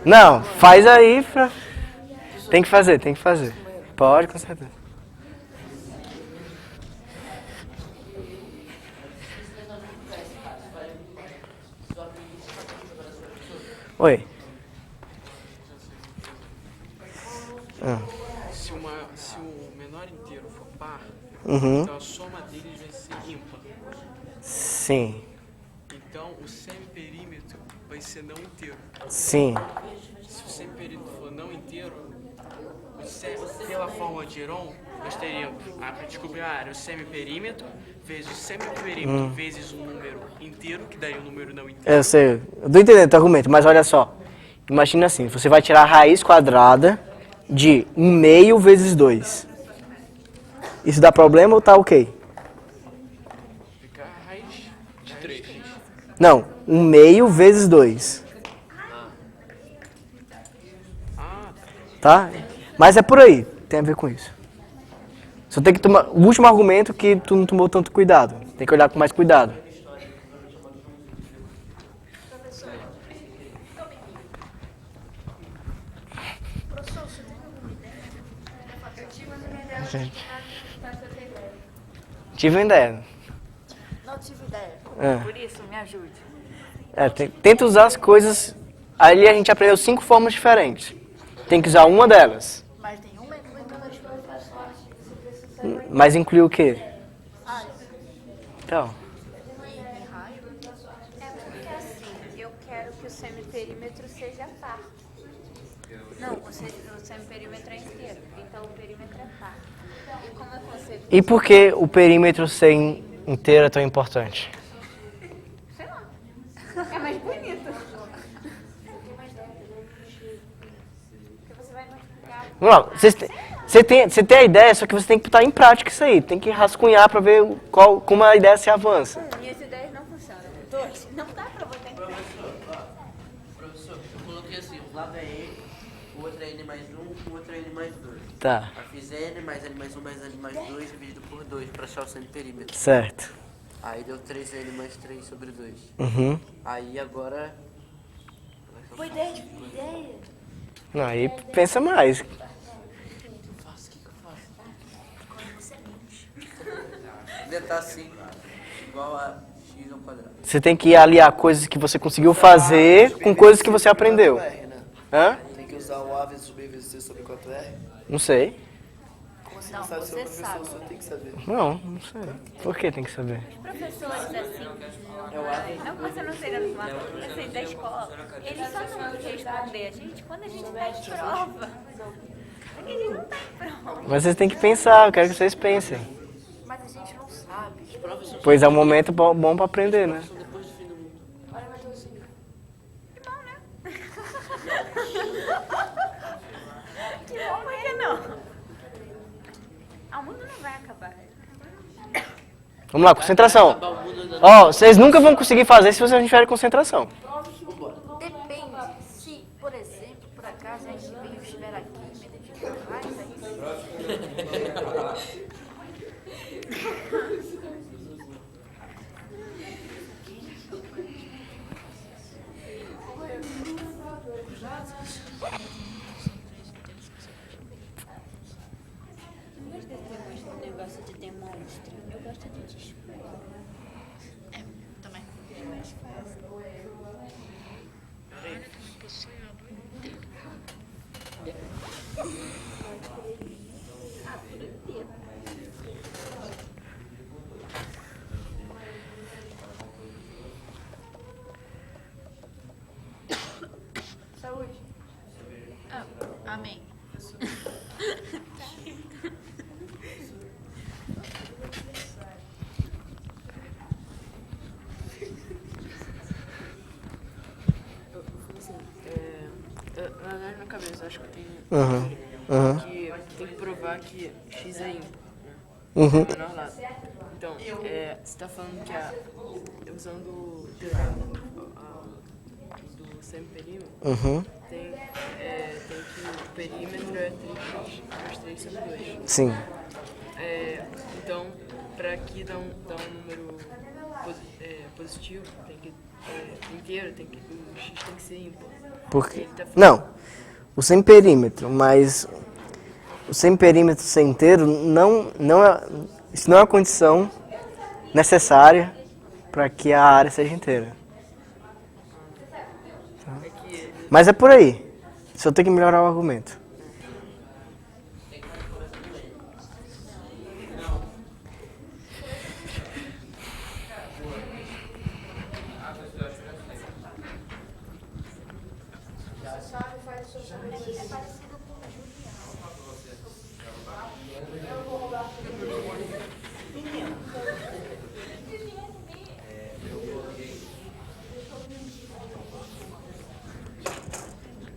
Não, faz aí pra... Tem que fazer, tem que fazer. Pode, com certeza. Oi. Se o menor inteiro for par, Uhum. então a soma deles vai ser ímpar. Sim, Então o semiperímetro vai ser não inteiro. sim. Se o semiperímetro for não inteiro, pela fórmula de Heron, nós teríamos, para descobrir a área, o semiperímetro vezes o semiperímetro vezes um número inteiro, que daria um número não inteiro. Eu sei, eu tô entendendo o teu argumento, mas olha só. Imagina assim, você vai tirar a raiz quadrada de 1/2 vezes 2. Isso dá problema ou tá ok? Fica a raiz de 3. Não, 1/2 vezes 2. Tá? Mas é por aí, tem a ver com isso. Só tem que tomar o último argumento que tu não tomou tanto cuidado. Tem que olhar com mais cuidado. Professor, você tem alguma ideia? Eu tive uma ideia, Gente. mas você tem ideia. Tive uma ideia. Não tive ideia. É. Por isso, me ajude. Tenta usar as coisas. Ali a gente aprendeu 5 formas diferentes. Tem que usar uma delas. Mas nenhuma inclui todas as coisas faz parte. Você precisa Mas inclui o quê? Então. É porque assim, eu quero que o semiperímetro seja par. Não, o semiperímetro é inteiro, então o perímetro é par. E como eu consigo? E por que o perímetro ser inteiro é tão importante? Sei lá. É mais bonito. Porque você vai multiplicar. Vamos lá, você tem a ideia, só que você tem que botar em prática isso aí. Tem que rascunhar para ver como a ideia se avança. Minhas ideias não funcionam. 2. Não dá pra botar em prática. Tá, Aí fiz N mais N mais 1 mais N mais 2 dividido por 2 para achar o semiperímetro. certo. Aí deu 3N mais 3 sobre 2. Uhum. Aí agora... Boa ideia, ideia. Não, aí pensa mais. Inventar assim, igual a x ao quadrado. Você tem que aliar coisas que você conseguiu fazer com coisas que você aprendeu. R, né? Hã? Tem que usar o A vezes o B vezes C sobre 4R? Não sei. Como assim? Não, Sabe, seu você professor sabe. só tem que saber. Não sei. Por que tem que saber? Professores assim, É o A. não que você não seja normal, assim, da escola, eles só não vão responder a gente quando a gente tá em prova. Porque a gente não tá em prova. Mas vocês têm que pensar, eu quero que vocês pensem. Mas a gente não sabe. Pois é um momento bom pra aprender, né? Que bom, né? Que bom, por que não? Ah, o mundo não vai acabar. Vamos lá, concentração. Ó, vocês nunca vão conseguir fazer se vocês não tiverem concentração. Depende. Se, por exemplo, por acaso a gente veio estiver aqui e me identificar mais, Não gosto desse negócio de demonstro. Eu gosto de dispor. também. Amém. Na minha cabeça, acho que tem Uhum. que tem que provar que x é ímpar. Uhum. Menor lado. Então, você está falando que usando o teorema do semiperímetro, Uhum. tem que o perímetro é 3x mais 3 sobre 2. Sim. Então, para aqui dar um número positivo, tem que inteiro, o x tem que ser ímpar. Porque... Não. O semiperímetro, mas o semiperímetro ser inteiro isso não é uma condição necessária para que a área seja inteira. Tá? Mas é por aí. Só tem que melhorar o argumento.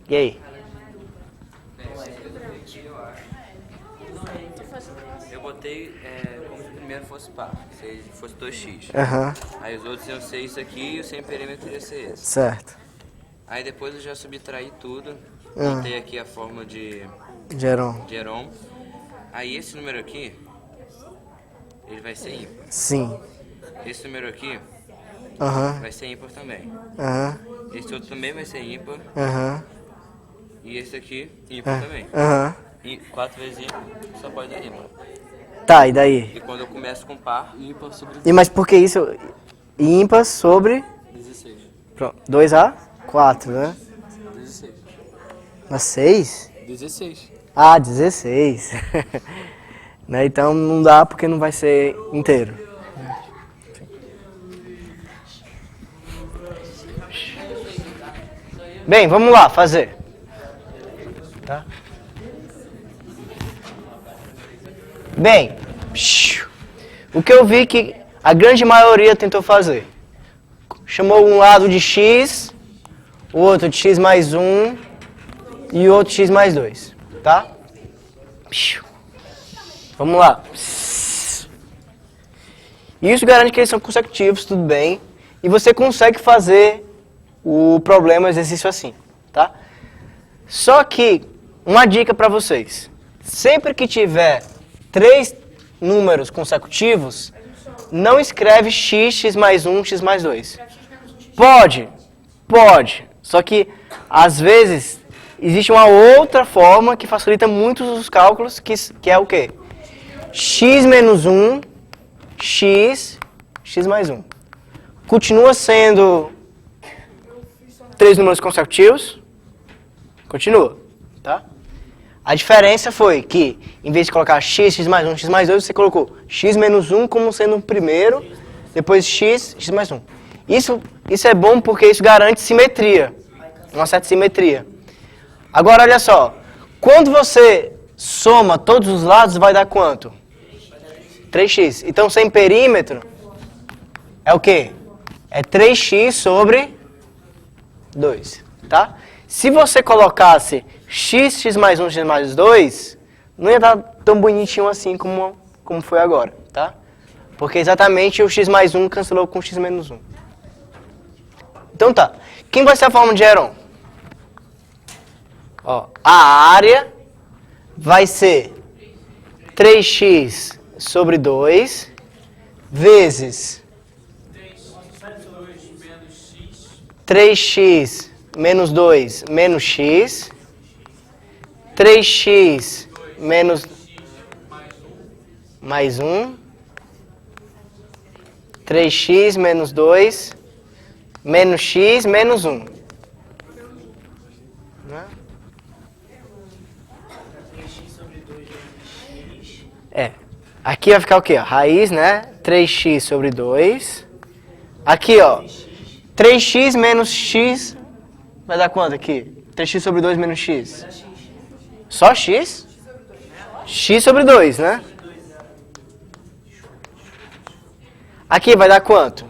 E aí? Eu botei como se o primeiro fosse par, se fosse 2x. Aham, Aí os outros iam ser isso aqui e o semiperímetro ia ser esse. certo. Aí depois eu já subtraí tudo, Ah. botei aqui a fórmula de Geron. Heron. Aí esse número aqui, ele vai ser ímpar. Sim. Esse número aqui Aham, vai ser ímpar também. aham, Esse outro também vai ser ímpar. aham, E esse aqui, ímpar também. aham. E 4 vezes ímpar, só pode dar ímpar. Tá, e daí? E quando eu começo com par, Ímpar sobre E mas por que isso? Ímpar sobre... 16. Pronto, 2A, 4, né? 16. Mas 6? 16. Ah, 16. Né, então não dá porque não vai ser inteiro. Bem, vamos lá, fazer. Tá? Bem, o que eu vi que a grande maioria tentou fazer. Chamou um lado de x, o outro de x mais 1 e o outro x mais 2, tá? Vamos lá. Isso garante que eles são consecutivos, tudo bem. E você consegue fazer o problema, o exercício assim, tá? Só que, uma dica para vocês. sempre que tiver 3 números consecutivos, não escreve x mais 1, x mais 2. Pode. Só que, às vezes, existe uma outra forma que facilita muito os cálculos, que é o quê? X menos 1, x mais 1. Continua sendo 3 números consecutivos? Continua, tá? A diferença foi que, em vez de colocar x mais 1, x mais 2, você colocou x menos 1 como sendo o primeiro, depois x mais 1. Isso é bom porque isso garante simetria, uma certa simetria. Agora, olha só, quando você soma todos os lados, vai dar quanto? 3x. Então, sem perímetro, é o quê? É 3x sobre 2, tá? Se você colocasse x mais 1, x mais 2, não ia dar tão bonitinho assim como foi agora, tá? Porque exatamente o x mais 1 cancelou com o x menos 1. Então tá. Quem vai ser a fórmula de Heron? Ó, a área vai ser 3x sobre 2 vezes 3x menos 2 menos x, 3x menos mais 1, 3x menos 2 menos x menos 1. Né? Aqui vai ficar o quê? Raiz, né? 3x sobre 2. Aqui, ó. 3x menos x vai dar quanto aqui? 3x sobre 2 menos x. Só x? X sobre 2, né? Aqui vai dar quanto?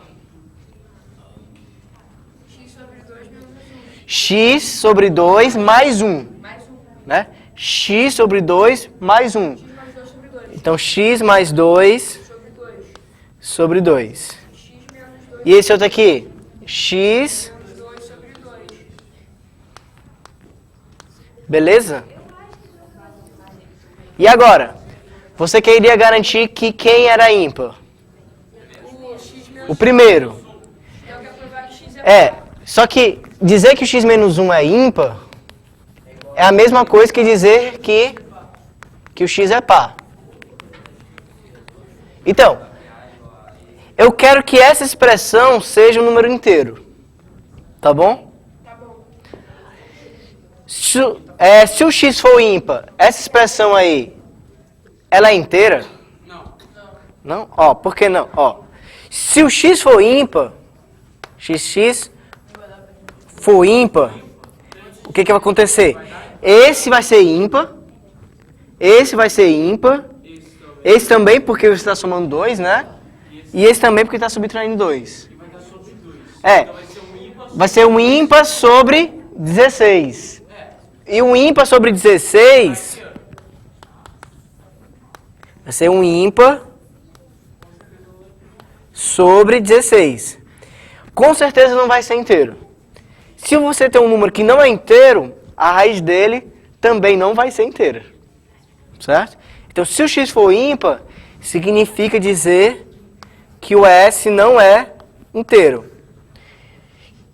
X sobre 2 mais 1. Né? X sobre 2 mais 1. Então, x mais 2 sobre 2. E esse outro aqui? X. Beleza? E agora? Você queria garantir que quem era ímpar? O primeiro. Só que dizer que o x menos 1 é ímpar é a mesma coisa que dizer que o x é par. Então, eu quero que essa expressão seja um número inteiro. Tá bom? Tá bom. Se o x for ímpar, essa expressão aí, ela é inteira? Não? Ó, por que não? Ó, se o x for ímpar, x for ímpar, o que vai acontecer? Esse vai ser ímpar, esse vai ser ímpar, esse também porque você está somando 2, né? E esse também porque está subtraindo 2. Vai ser um ímpar sobre 16. E um ímpar sobre 16 vai ser um ímpar sobre 16. Com certeza não vai ser inteiro. Se você tem um número que não é inteiro, a raiz dele também não vai ser inteira. Certo? Então, se o x for ímpar, significa dizer que o S não é inteiro.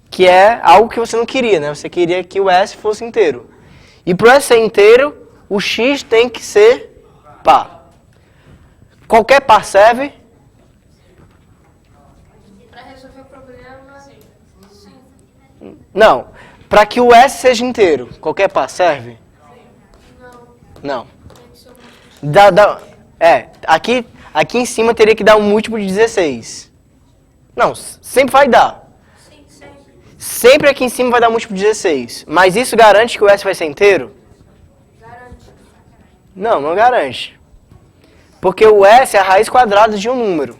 Que é algo que você não queria, né? Você queria que o S fosse inteiro. E para o S ser inteiro, o x tem que ser par. Qualquer par serve? Para resolver o problema, sim. Não. Para que o S seja inteiro, qualquer par serve? Não. Aqui em cima teria que dar um múltiplo de 16. Não, sempre vai dar. Sim, sempre. Sempre aqui em cima vai dar um múltiplo de 16. Mas isso garante que o S vai ser inteiro? Garante. Não garante. Porque o S é a raiz quadrada de um número.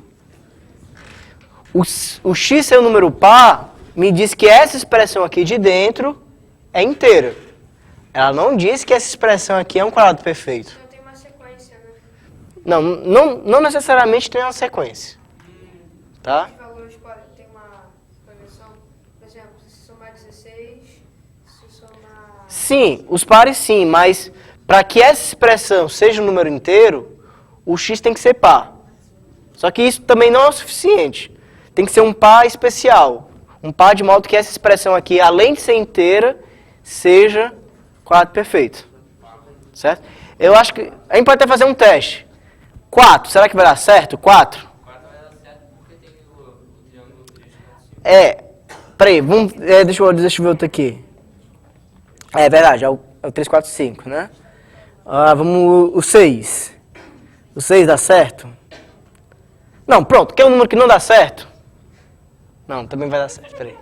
O x ser um número par me diz que essa expressão aqui de dentro é inteira. Ela não diz que essa expressão aqui é um quadrado perfeito. Então tem uma sequência, né? Não necessariamente tem uma sequência. Tá? Os valores podem ter uma conexão. Por exemplo, se somar 16, se somar... Sim, os pares sim, mas para que essa expressão seja um número inteiro, o x tem que ser par. Só que isso também não é o suficiente. Tem que ser um par especial. Um par de modo que essa expressão aqui, além de ser inteira, seja quadrado perfeito. Certo? Eu acho que a gente pode até fazer um teste. 4, será que vai dar certo? 4? 4 vai dar certo porque tem o triângulo 3, 4, 5. Peraí, vamos, deixa eu ver outro aqui. É verdade, é o 3, 4, 5, né? Vamos o 6. O 6 dá certo? Não, pronto, quer um número que não dá certo? Não, também vai dar certo, peraí.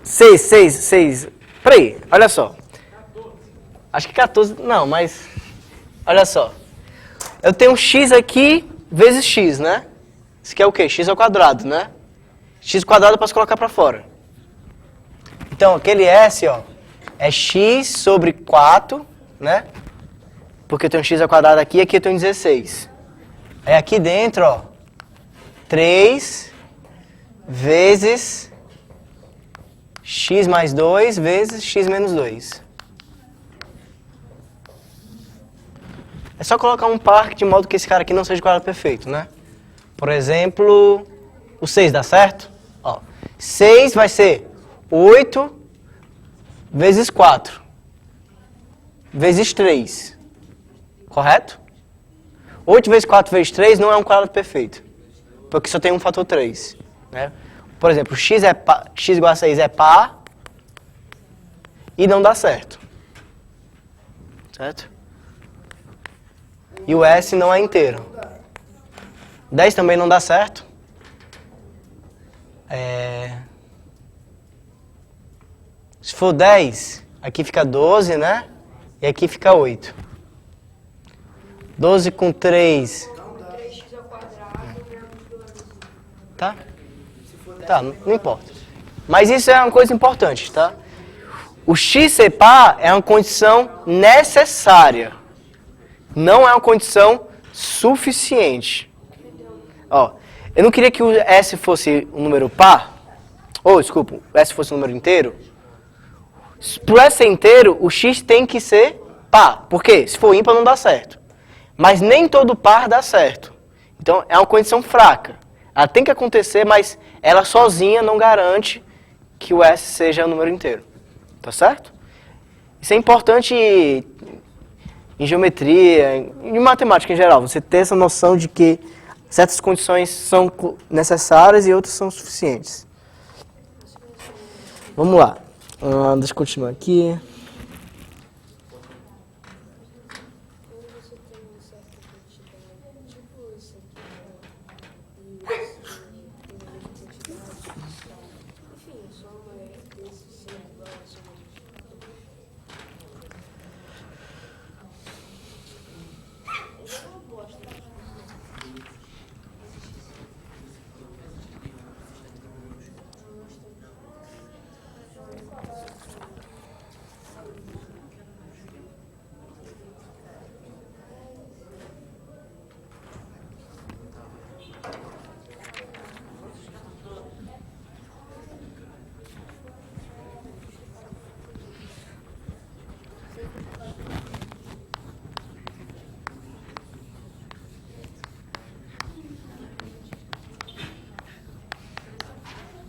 6. Peraí, olha só. Acho que 14, não, mas... Olha só. Eu tenho um x aqui vezes x, né? Isso aqui é o quê? X ao quadrado, né? X quadrado eu posso colocar pra fora. Então, aquele S, ó, é x sobre 4, né? Porque eu tenho x ao quadrado aqui e aqui eu tenho 16. Aí aqui dentro, ó, 3 vezes x mais 2 vezes x menos 2. É só colocar um par de modo que esse cara aqui não seja quadrado perfeito, né? Por exemplo, o 6 dá certo? Ó, 6 vai ser 8 vezes 4 vezes 3. Correto? 8 vezes 4 vezes 3 não é um quadrado perfeito. Porque só tem um fator 3. Né? Por exemplo, x igual a 6 é par e não dá certo. Certo? E o S não é inteiro. 10 também não dá certo. Se for 10, aqui fica 12, né? E aqui fica 8. 12 com 3. Tá? Tá, não importa. Mas isso é uma coisa importante, tá? O x ser par é uma condição necessária. Não é uma condição suficiente. Ó, eu não queria que o S fosse um número par. Desculpa, o S fosse um número inteiro. Para o S ser inteiro, o x tem que ser par. Por quê? Se for ímpar não dá certo. Mas nem todo par dá certo. Então é uma condição fraca. Ela tem que acontecer, mas ela sozinha não garante que o S seja um número inteiro. Tá certo? Isso é importante em geometria, em matemática em geral. Você ter essa noção de que certas condições são necessárias e outras são suficientes. Vamos lá. Deixa eu continuar aqui.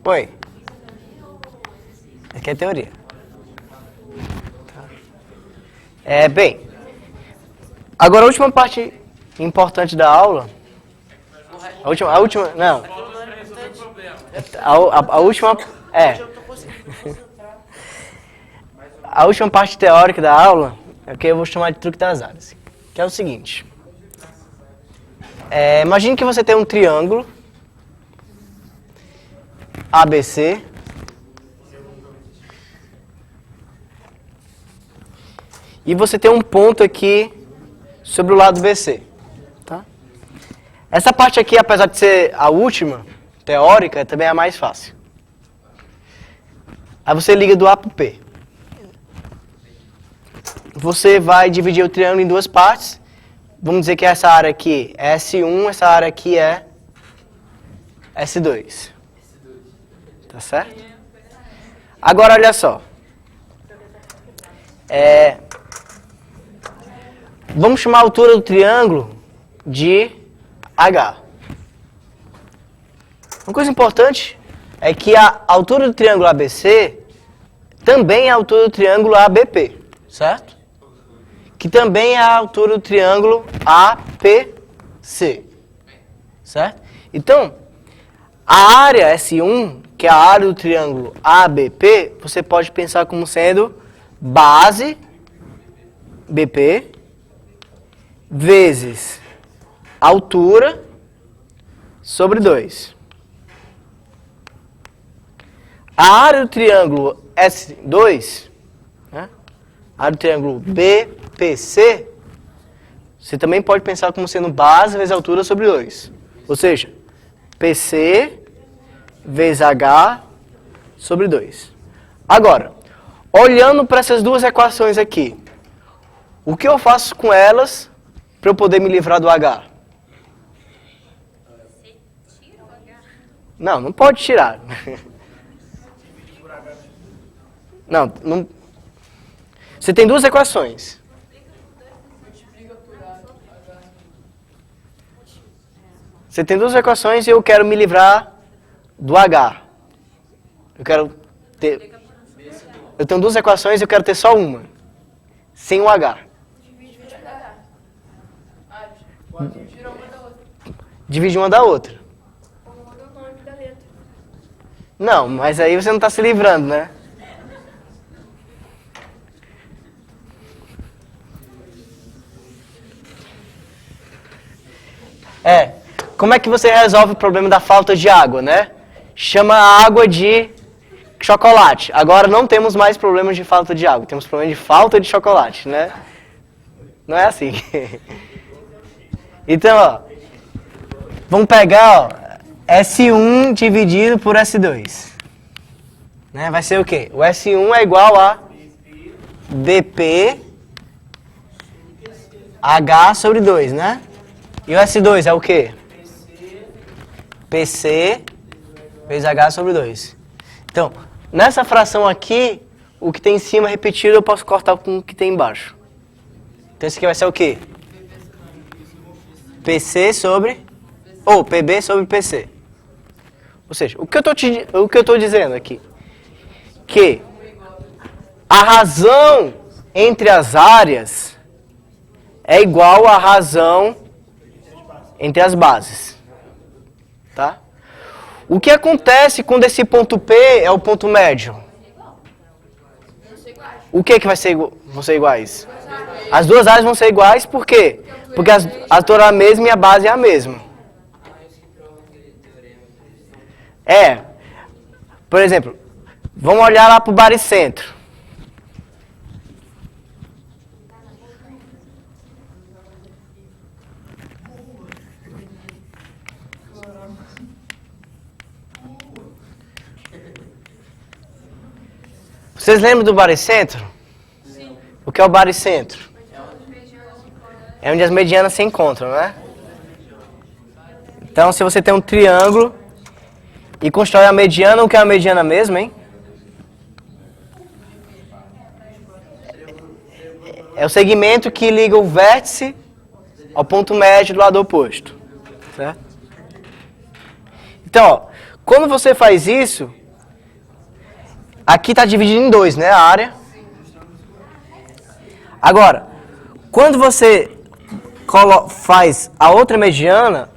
Oi. Aqui é a teoria. Tá. Bem, agora a última parte importante da aula. A última, não. A última, a última parte teórica da aula é o que eu vou chamar de truque das áreas. Que é o seguinte. Imagine que você tem um triângulo ABC e você tem um ponto aqui sobre o lado BC. Tá? Essa parte aqui, apesar de ser a última, teórica, também é a mais fácil. Aí você liga do A para o P. Você vai dividir o triângulo em duas partes. Vamos dizer que essa área aqui é S1, essa área aqui é S2. Tá certo? Agora, olha só. Vamos chamar a altura do triângulo de H. Uma coisa importante é que a altura do triângulo ABC também é a altura do triângulo ABP, certo? Que também é a altura do triângulo APC, certo? Então, a área S1, que é a área do triângulo ABP, você pode pensar como sendo base BP vezes altura sobre 2. A área do triângulo S2, né? A área do triângulo BPC, você também pode pensar como sendo base vezes altura sobre 2. Ou seja, PC vezes H sobre 2. Agora, olhando para essas duas equações aqui, o que eu faço com elas para eu poder me livrar do H? Não pode tirar. Não. Você tem duas equações. Você tem duas equações e eu quero me livrar do H. Eu tenho duas equações e eu quero ter só uma. Sem o H. Divide uma da outra. Não, mas aí você não está se livrando, né? Como é que você resolve o problema da falta de água, né? Chama a água de chocolate. Agora não temos mais problemas de falta de água, temos problema de falta de chocolate, né? Não é assim. Então, ó, vamos pegar, ó, S1 dividido por S2. Né? Vai ser o quê? O S1 é igual a BP H sobre 2, né? E o S2 é o quê? PC vezes H sobre 2. Então, nessa fração aqui, o que tem em cima repetido eu posso cortar com o que tem embaixo. Então, isso aqui vai ser o quê? PC sobre... ou PB sobre PC. Ou seja, o que eu estou dizendo aqui? Que a razão entre as áreas é igual à razão entre as bases. Tá? O que acontece quando esse ponto P é o ponto médio? O que vão ser iguais? As duas áreas vão ser iguais, por quê? Porque a altura é a mesma e a base é a mesma. Por exemplo, vamos olhar lá para o baricentro. Vocês lembram do baricentro? Sim. O que é o baricentro? É onde as medianas se encontram, né? Então, se você tem um triângulo e constrói a mediana, o que é a mediana mesmo, hein? É o segmento que liga o vértice ao ponto médio do lado oposto. Certo? Então, ó, quando você faz isso, aqui está dividido em 2, né, a área. Agora, quando você faz a outra mediana,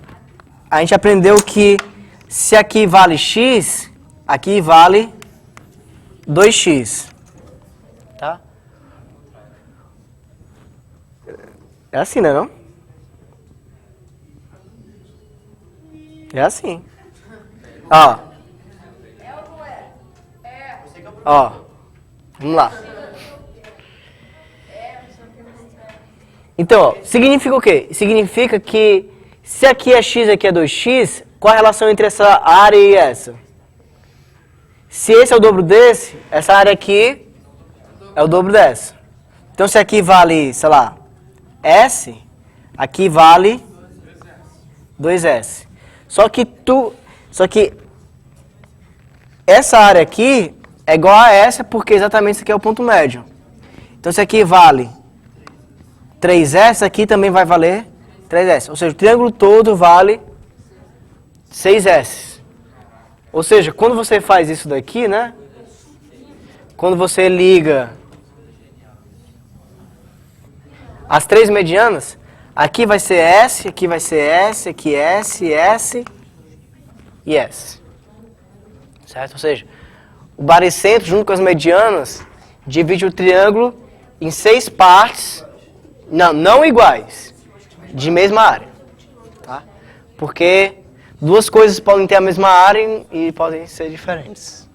a gente aprendeu que se aqui vale x, aqui vale 2x. Tá? É assim, né, não? É assim. Ó. Ó. Vamos lá. Então, ó, significa o quê? Significa que se aqui é x e aqui é 2x, qual a relação entre essa área e essa? Se esse é o dobro desse, essa área aqui é o dobro dessa. Então, se aqui vale, sei lá, S, aqui vale 2S. Só que essa área aqui é igual a essa, porque exatamente isso aqui é o ponto médio. Então, isso aqui vale 3S, aqui também vai valer 3S. Ou seja, o triângulo todo vale 6S. Ou seja, quando você faz isso daqui, né? Quando você liga as três medianas, aqui vai ser S, aqui vai ser S, aqui S, S e S. Certo? Ou seja, o baricentro junto com as medianas divide o triângulo em 6 partes, não iguais, de mesma área. Tá? Porque duas coisas podem ter a mesma área e podem ser diferentes.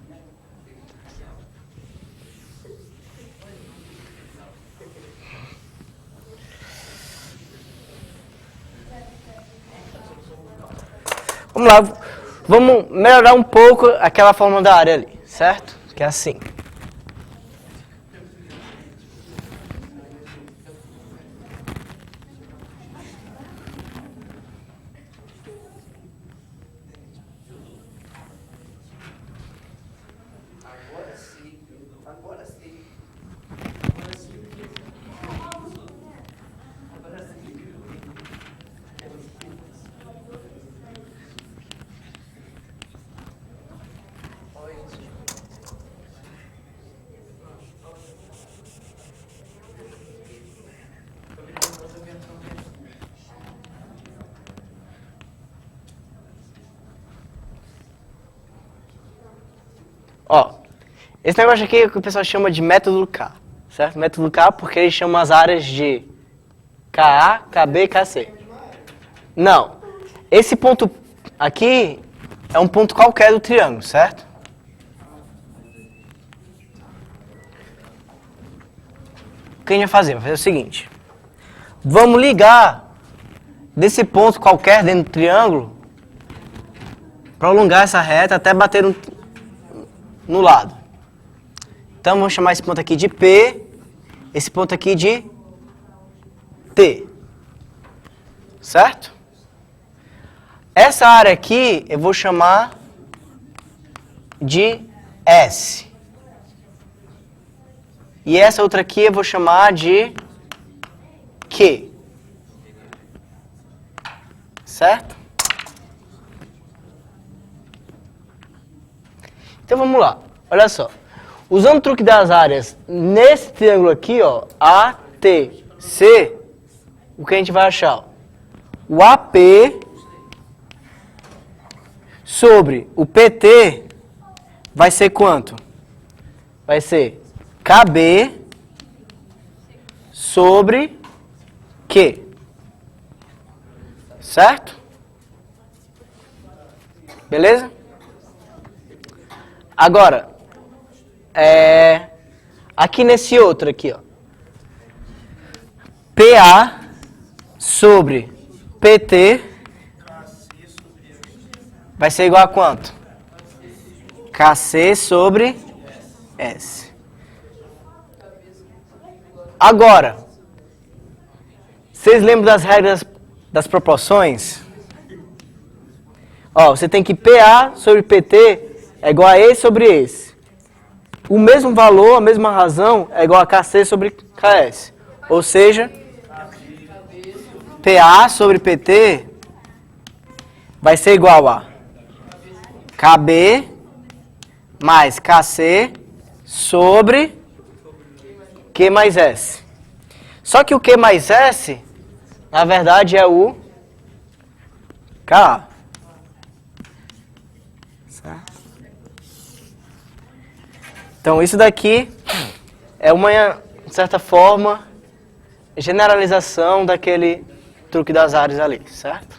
Vamos lá, vamos melhorar um pouco aquela forma da área ali, certo? Que é assim. Ó, esse negócio aqui é o que o pessoal chama de método K, certo? Método K porque eles chamam as áreas de KA, KB e KC. Não, esse ponto aqui é um ponto qualquer do triângulo, certo? O que a gente vai fazer? Vai fazer o seguinte. Vamos ligar desse ponto qualquer dentro do triângulo para alongar essa reta até bater no lado. Então, vamos chamar esse ponto aqui de P, esse ponto aqui de T. Certo? Essa área aqui eu vou chamar de S. E essa outra aqui eu vou chamar de Q. Certo? Então vamos lá, olha só. Usando o truque das áreas nesse triângulo aqui, ó, ATC, o que a gente vai achar? Ó? O AP sobre o PT vai ser quanto? Vai ser KB sobre Q. Certo? Beleza? Agora, aqui nesse outro aqui, ó, PA sobre PT vai ser igual a quanto? KC sobre S. Agora, vocês lembram das regras das proporções? Ó, você tem que PA sobre PT é igual a esse sobre esse. O mesmo valor, a mesma razão, é igual a KC sobre KS. Ou seja, PA sobre PT vai ser igual a KB mais KC sobre Q mais S. Só que o Q mais S, na verdade, é o K. Então, isso daqui é uma, de certa forma, generalização daquele truque das áreas ali, certo?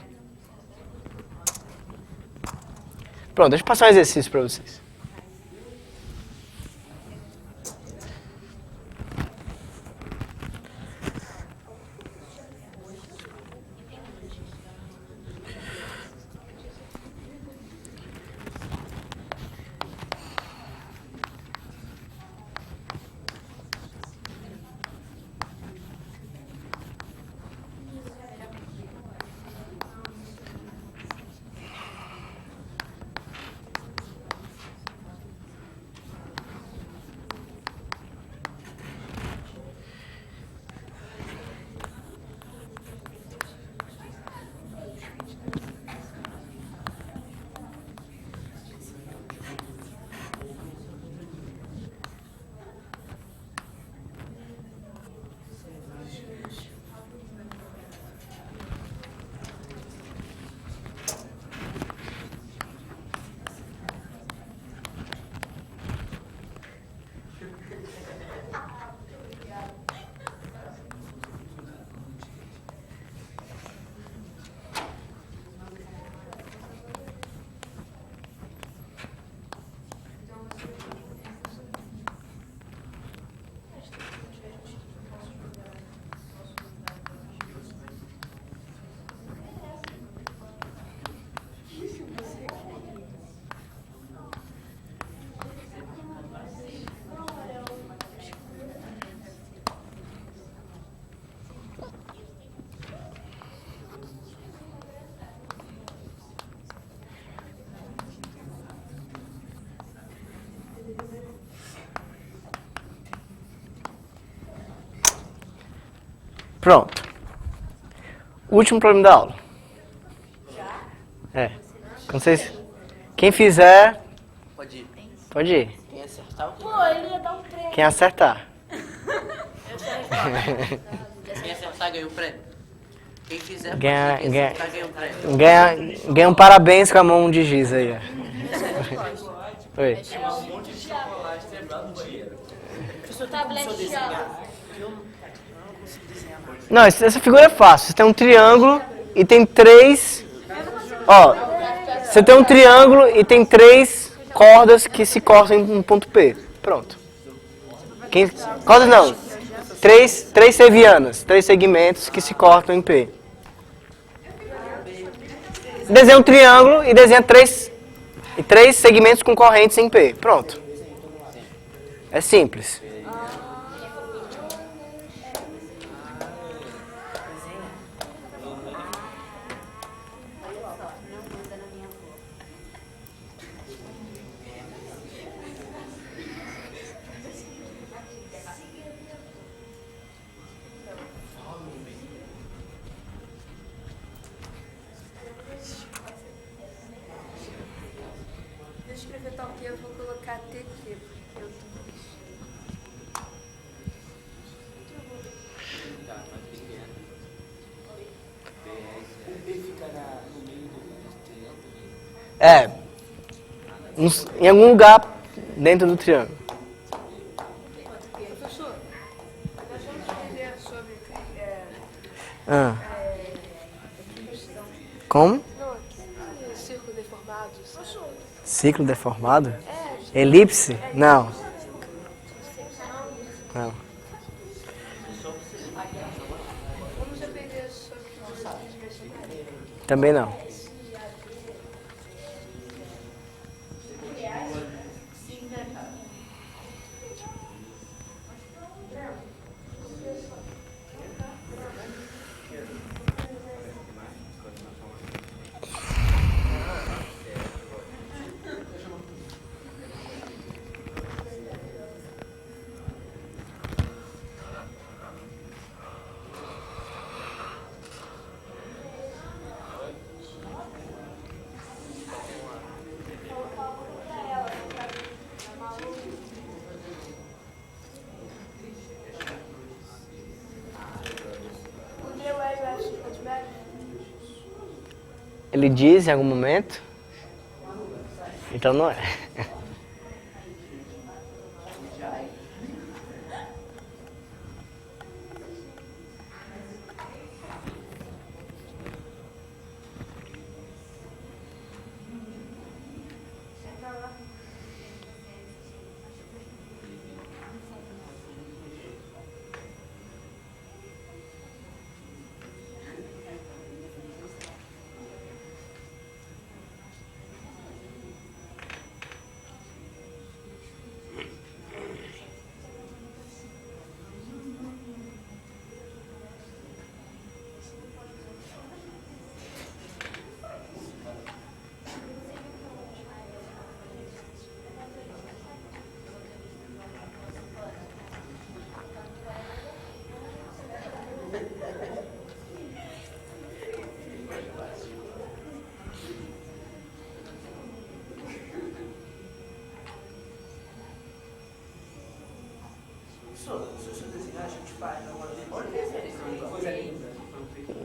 Pronto, deixa eu passar um exercício para vocês. Pronto. Último problema da aula. É. Não sei se... Quem fizer, Pode ir. pode ir. Quem acertar, Pô, ele ia dar um prêmio. Quem acertar. quem acertar ganha o prêmio. Quem fizer, Ganha- quem ganha- acertar ganha o prêmio. Ganha um parabéns com a mão de giz aí, ó. Oi. Tablete de aula. Não, essa figura é fácil. Você tem um triângulo e tem três... Ó, você tem um triângulo e tem três cordas que se cortam em um ponto P. Pronto. Cordas não. Três sevianas. Três segmentos que se cortam em P. Desenha um triângulo e desenha três segmentos com correntes em P. Pronto. É simples. Deixa eu escrever tal que eu vou colocar TT, porque eu tô... É. Em algum lugar dentro do triângulo. Professor, nós vamos aprender sobre Ah. Como? círculo deformado. Ciclo deformado? Elipse? Não. Não. Vamos aprender sobre dimensionais. Também não. O meu é o F de médio. Ele diz em algum momento? Então não é.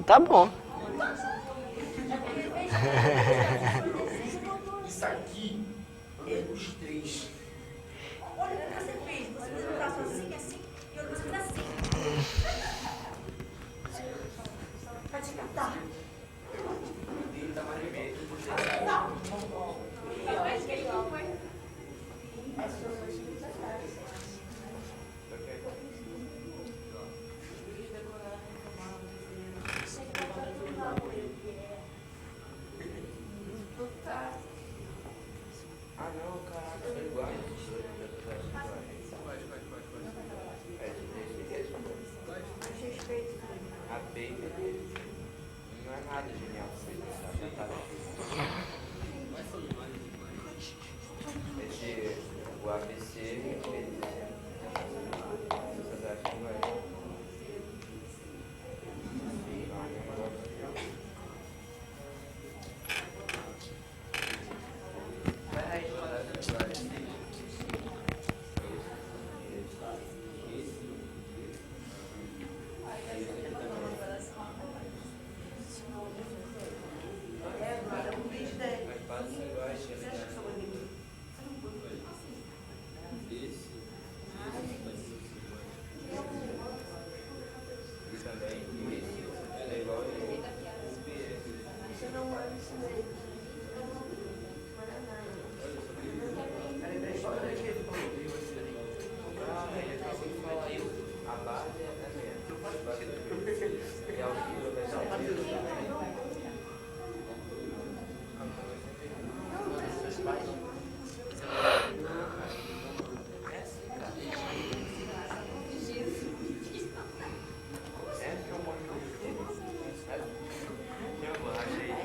Tá bom. Isso aqui é os três. Olha o que você fez. Você fez um braço assim, assim, e outro você fez assim. Pode cantar. Ah não, caraca, são iguais. A B não é nada genial. Esse, o ABC, vocês acham que vai?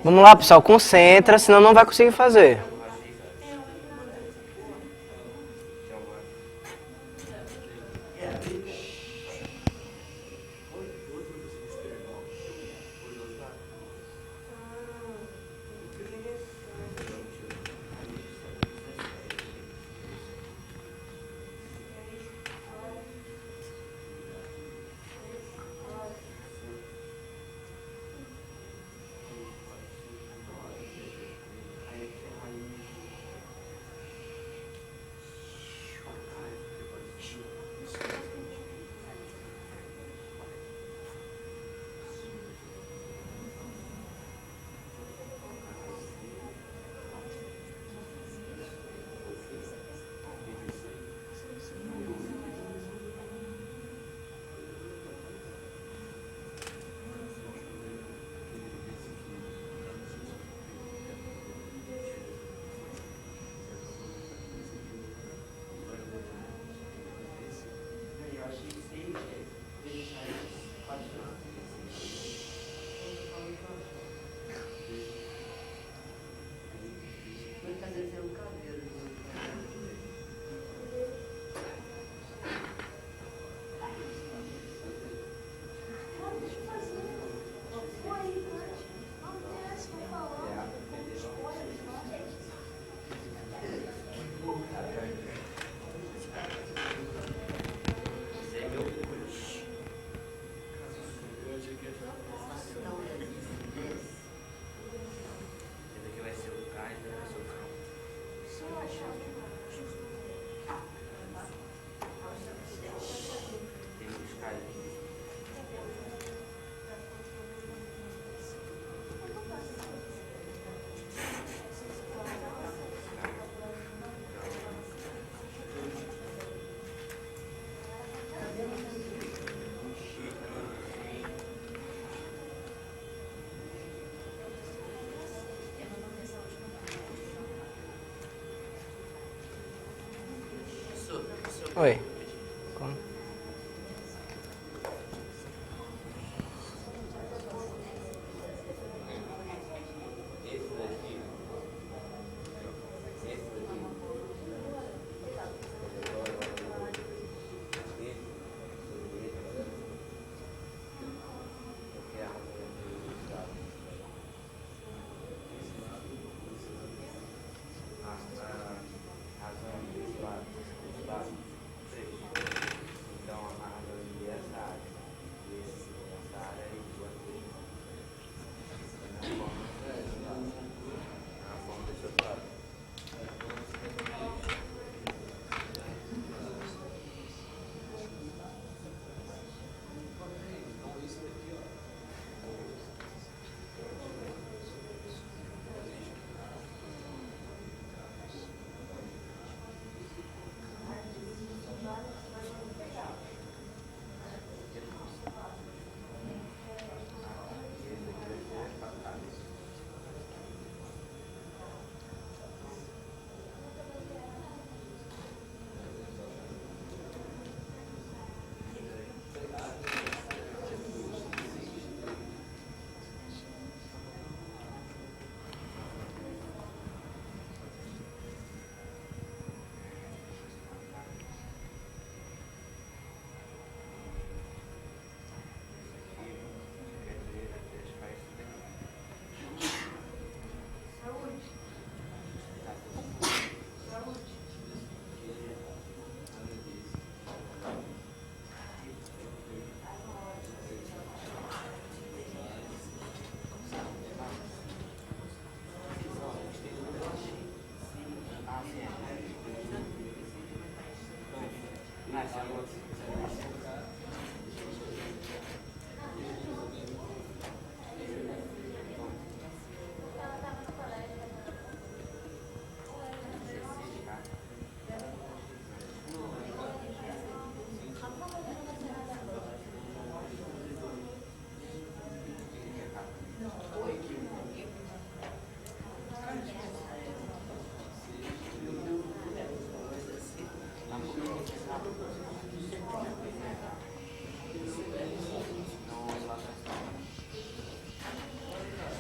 Vamos lá, pessoal, concentra, senão não vai conseguir fazer. Oi. Como?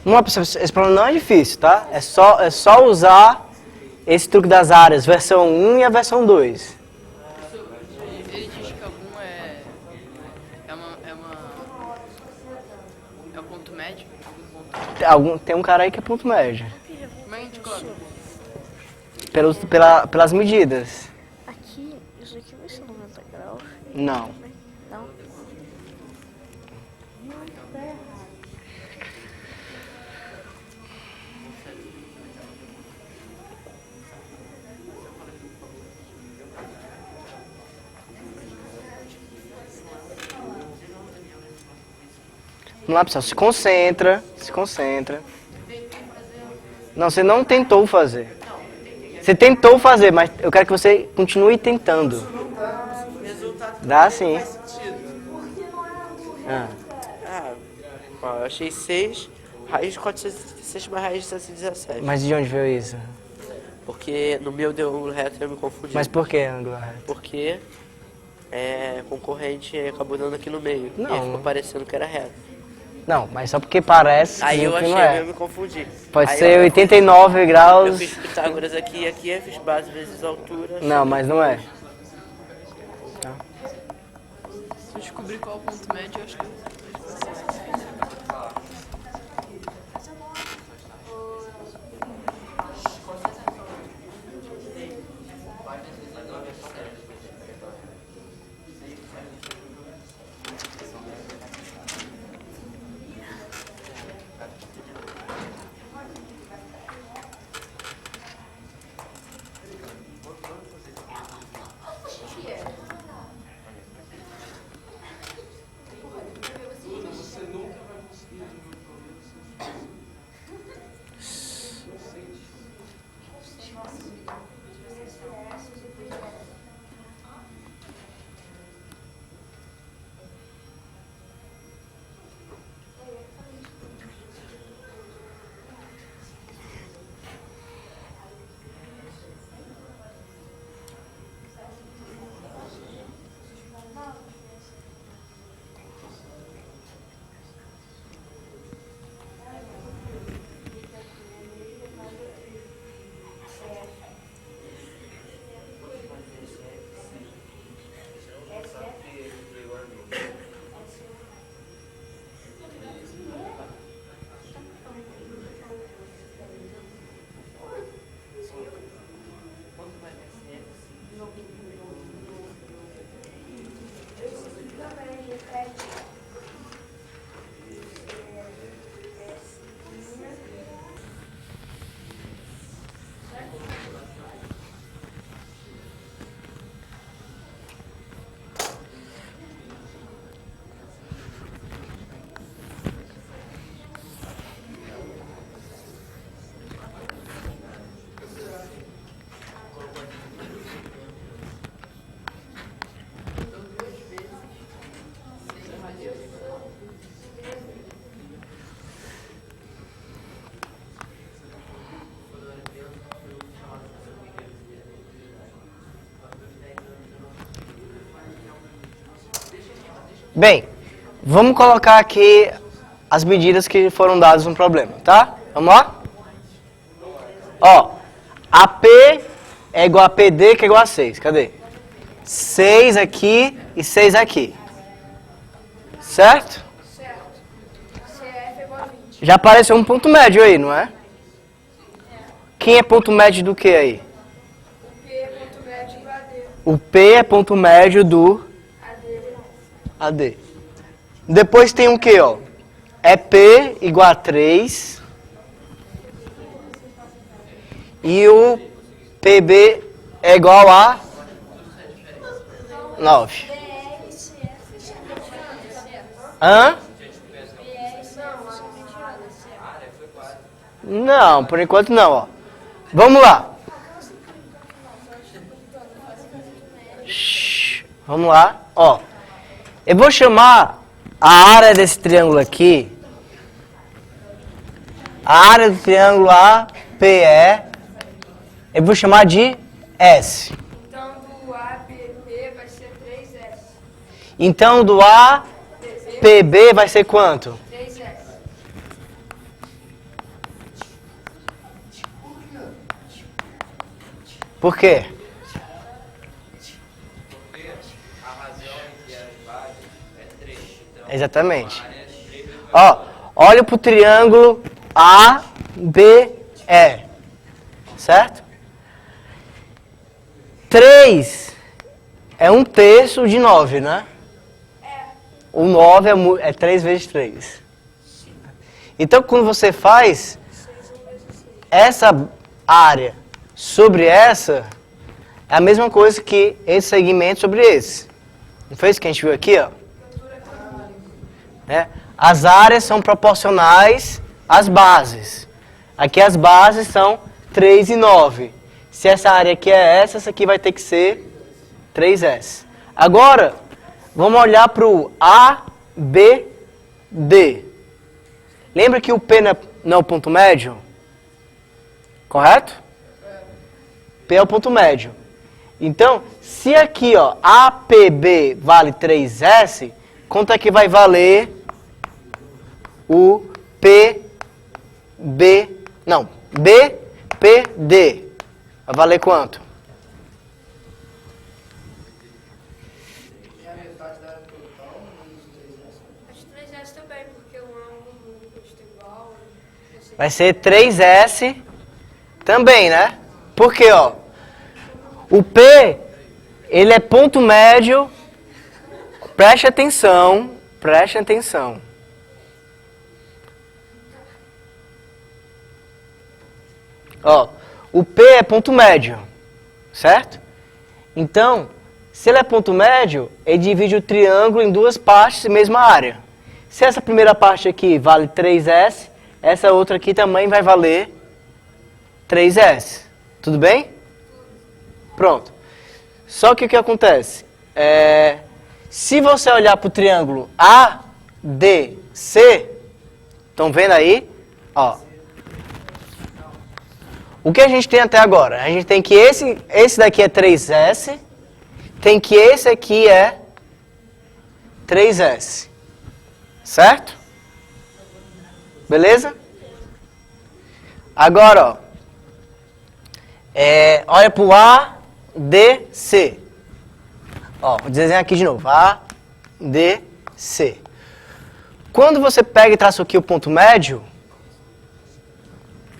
Não, esse problema não é difícil, tá? É só usar esse truque das áreas, versão 1 e a versão 2. Ele diz que algum é o ponto médio? Algum ponto. Tem um cara aí que é ponto médio. Como é que a gente coloca? Pelas medidas. Aqui, isso aqui vai ser 90 graus. Não. Não? Vamos lá, pessoal. Se concentra. Se concentra. Não, você não tentou fazer. Você tentou fazer, mas eu quero que você continue tentando. Dá sim. Ah. Ó, eu achei 6, raiz de 466 mais raiz de 117. Mas de onde veio isso? Porque no meu deu ângulo reto e eu me confundi. Mas por que ângulo reto? Porque concorrente acabou dando aqui no meio. Não. E aí ficou parecendo que era reto. Não, mas só porque parece Aí eu que achei, não é. eu me confundi. Pode Aí ser eu 89 Eu graus. fiz Pitágoras aqui e aqui, eu fiz base vezes altura. Não, mas não é. Se eu descobrir qual é o ponto médio, eu acho que... Bem, vamos colocar aqui as medidas que foram dadas no problema, tá? Vamos lá? Ó, AP é igual a PD, que é igual a 6. Cadê? 6 aqui e 6 aqui. Certo? Certo. CF é igual a 20. Já apareceu um ponto médio aí, não é? Quem é ponto médio do que aí? P é ponto médio do AD. O P é ponto médio do AD. Depois tem o que, ó? É P igual a 3. E o PB é igual a 9. Hã? Não, por enquanto não, ó. Vamos lá. Vamos lá, ó. Eu vou chamar a área desse triângulo aqui, a área do triângulo APE, eu vou chamar de S. Então, do APP vai ser 3S. Então, do APB vai ser quanto? 3S. Por quê? Exatamente. Ó, olha pro triângulo ABE. Certo? 3 é 1/3 de 9, né? O 9 é 3 vezes 3. Então, quando você faz essa área sobre essa, é a mesma coisa que esse segmento sobre esse. Não foi isso que a gente viu aqui, ó? Né? As áreas são proporcionais às bases. Aqui as bases são 3 e 9. Se essa área aqui é essa aqui vai ter que ser 3S. Agora, vamos olhar para o ABD. Lembra que o P não é o ponto médio? Correto? P é o ponto médio. Então, se aqui, ó, APB vale 3S, quanto é que vai valer o PB? Não, BPD. Vai valer quanto? Acho 3S também, porque o ângulo custa igual. Vai ser 3S também, né? Porque, ó, o P, ele é ponto médio. Preste atenção, preste atenção. Ó, o P é ponto médio, certo? Então, se ele é ponto médio, ele divide o triângulo em duas partes, mesma área. Se essa primeira parte aqui vale 3S, essa outra aqui também vai valer 3S. Tudo bem? Pronto. Só que o que acontece? Se você olhar para o triângulo ADC, estão vendo aí? Ó. O que a gente tem até agora? A gente tem que esse daqui é 3S, tem que esse aqui é 3S. Certo? Beleza? Agora, ó. Olha para o ADC. Ó, vou desenhar aqui de novo. ADC. Quando você pega e traça aqui o ponto médio,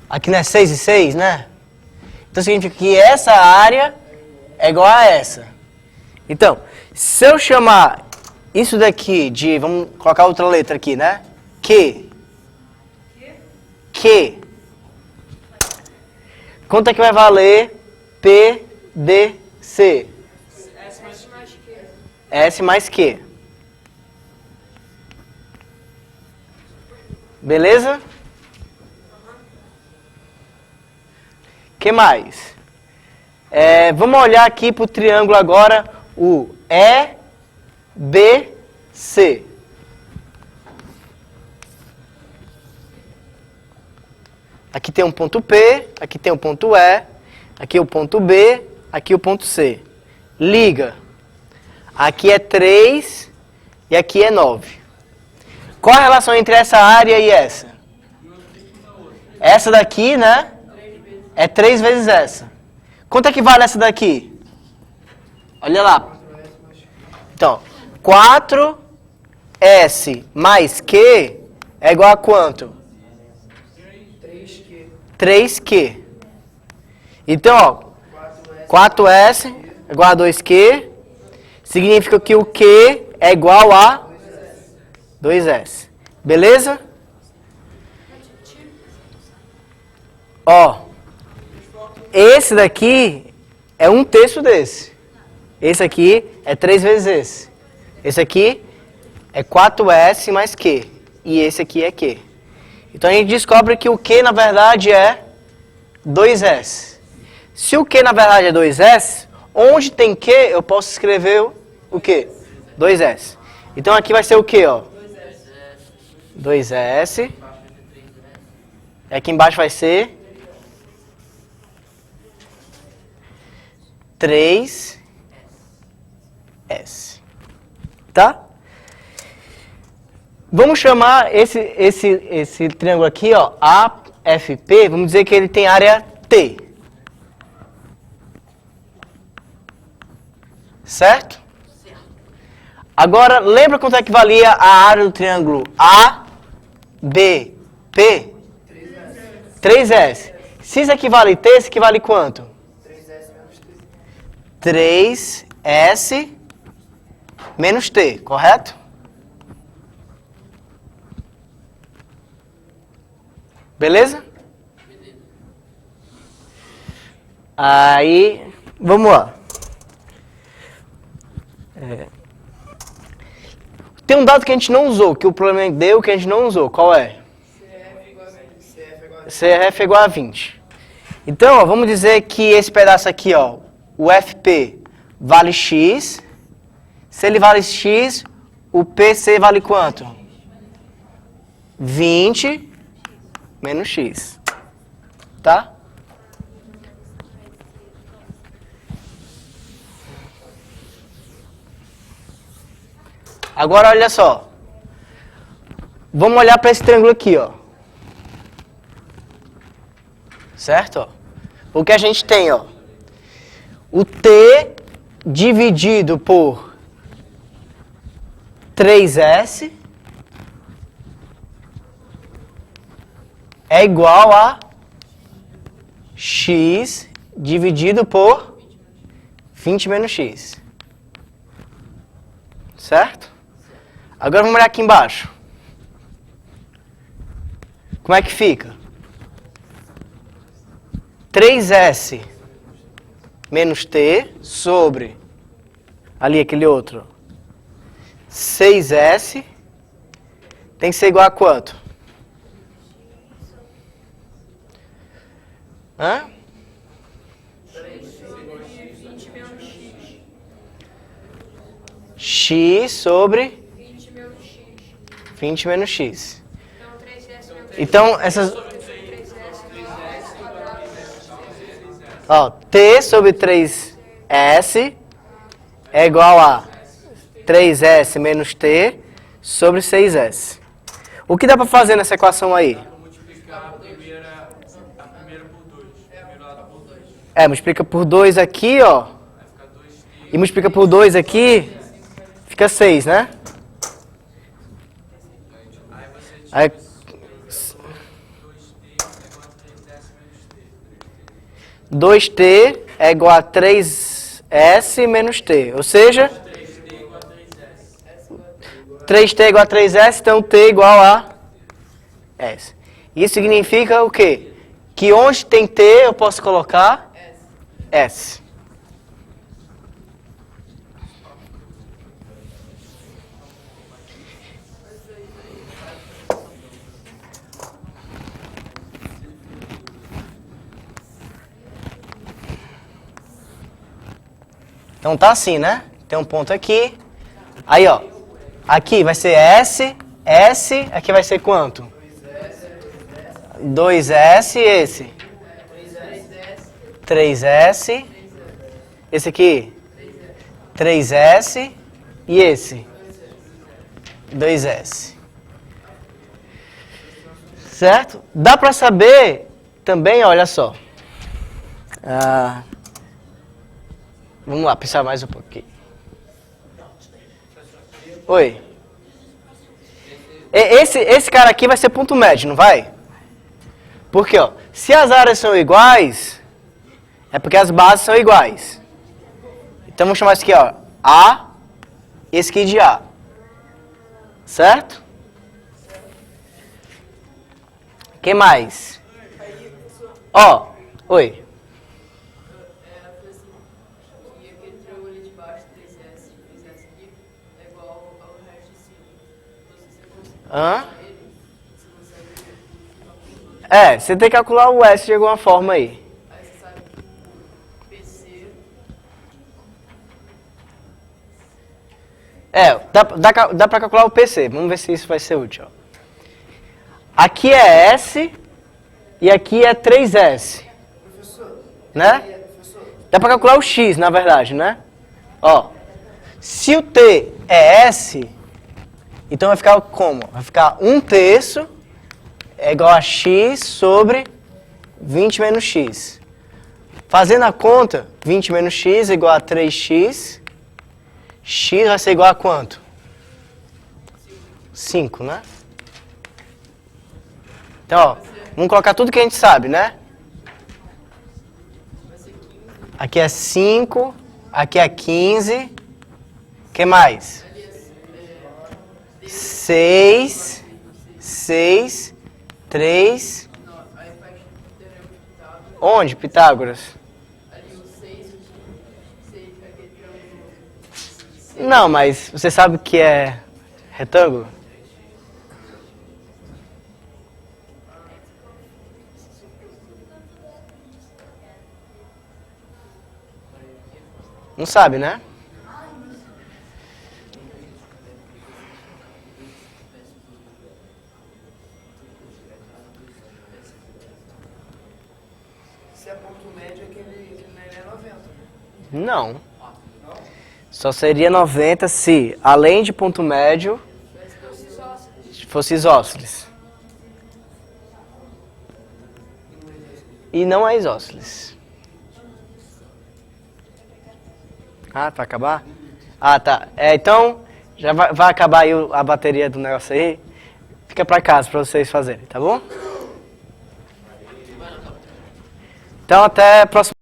aqui não é 6 e 6, né? Então significa que essa área é igual a essa. Então, se eu chamar isso daqui de... Vamos colocar outra letra aqui, né? Q. Quanto é que vai valer PDC? S mais Q. Beleza? O que mais? Vamos olhar aqui para o triângulo agora, o EBC. Aqui tem um ponto P, aqui tem um ponto E, aqui o ponto B, aqui o ponto C. Liga. Aqui é 3 e aqui é 9. Qual a relação entre essa área e essa? Essa daqui, né? É 3 vezes essa. Quanto é que vale essa daqui? Olha lá. Então, 4S mais Q é igual a quanto? 3Q. Então, ó, 4S é igual a 2Q. Significa que o Q é igual a 2S. Beleza? Ó, esse daqui é 1/3 desse. Esse aqui é 3 vezes esse. Esse aqui é 4S mais Q. E esse aqui é Q. Então a gente descobre que o Q na verdade é 2S. Se o Q na verdade é 2S, onde tem Q eu posso escrever o quê? 2S. Então aqui vai ser o quê, ó? 2S. Aqui embaixo vai ser 3S. Tá? Vamos chamar esse triângulo aqui, ó, AFP, vamos dizer que ele tem área T. Certo? Agora, lembra quanto é que valia a área do triângulo ABP? 3S. Se isso equivale T, isso equivale quanto? 3S menos T, correto? Beleza? Aí, vamos lá. Tem um dado que a gente não usou, que o problema deu que a gente não usou. Qual é? CF igual a 20. Então, ó, vamos dizer que esse pedaço aqui, ó, o FP vale X. Se ele vale X, o PC vale quanto? 20 menos X. Tá? Agora, olha só. Vamos olhar para esse triângulo aqui, ó. Certo? Ó. O que a gente tem, ó. O T dividido por 3S é igual a X dividido por 20 menos X. Certo? Agora vamos olhar aqui embaixo. Como é que fica? 3S menos T sobre ali aquele outro 6S tem que ser igual a quanto? Hã? X sobre 20 menos X. Então, essas... Ó, T sobre 3S é igual a 3S menos T sobre 6S. O que dá para fazer nessa equação aí? Multiplicar a primeira por 2. Multiplica por 2 aqui, ó. E multiplica por 2 aqui, fica 6, né? Aí, 2T é igual a 3S menos T. Ou seja, 3T é igual a 3S, então T é igual a S. Isso significa o quê? Que onde tem T eu posso colocar S. Então tá assim, né? Tem um ponto aqui. Aí, ó. Aqui vai ser S. S. Aqui vai ser quanto? 2S. E esse? 3S. Esse aqui? 3S. E esse? 2S. Certo? Dá pra saber também, olha só. Vamos lá, pensar mais um pouquinho. Oi. Esse cara aqui vai ser ponto médio, não vai? Porque, ó, se as áreas são iguais, é porque as bases são iguais. Então, vamos chamar isso aqui, ó, A, e esse aqui de A. Certo? O que mais? Ó, oi. Hã? Você tem que calcular o S de alguma forma aí. Aí você sabe PC. Dá pra calcular o PC. Vamos ver se isso vai ser útil. Ó. Aqui é S e aqui é 3S. Professor. Né? Dá pra calcular o X, na verdade, né? Ó. Se o T é S, então vai ficar como? Vai ficar 1/3 é igual a X sobre 20 menos X. Fazendo a conta, 20 menos X é igual a 3X X vai ser igual a quanto? 5, né? Então, ó, vamos colocar tudo que a gente sabe, né? Aqui é 5, aqui é 15. O que mais? 6, 3. Onde, Pitágoras? Não, mas você sabe o que é retângulo? Não sabe, né? Se é ponto médio, aquele é 90. Não. Só seria 90 se, além de ponto médio, fosse isósceles. E não é isósceles. Ah, vai acabar? Ah, tá. Então, já vai acabar aí a bateria do negócio aí. Fica pra casa pra vocês fazerem, tá bom? Então, até a próxima.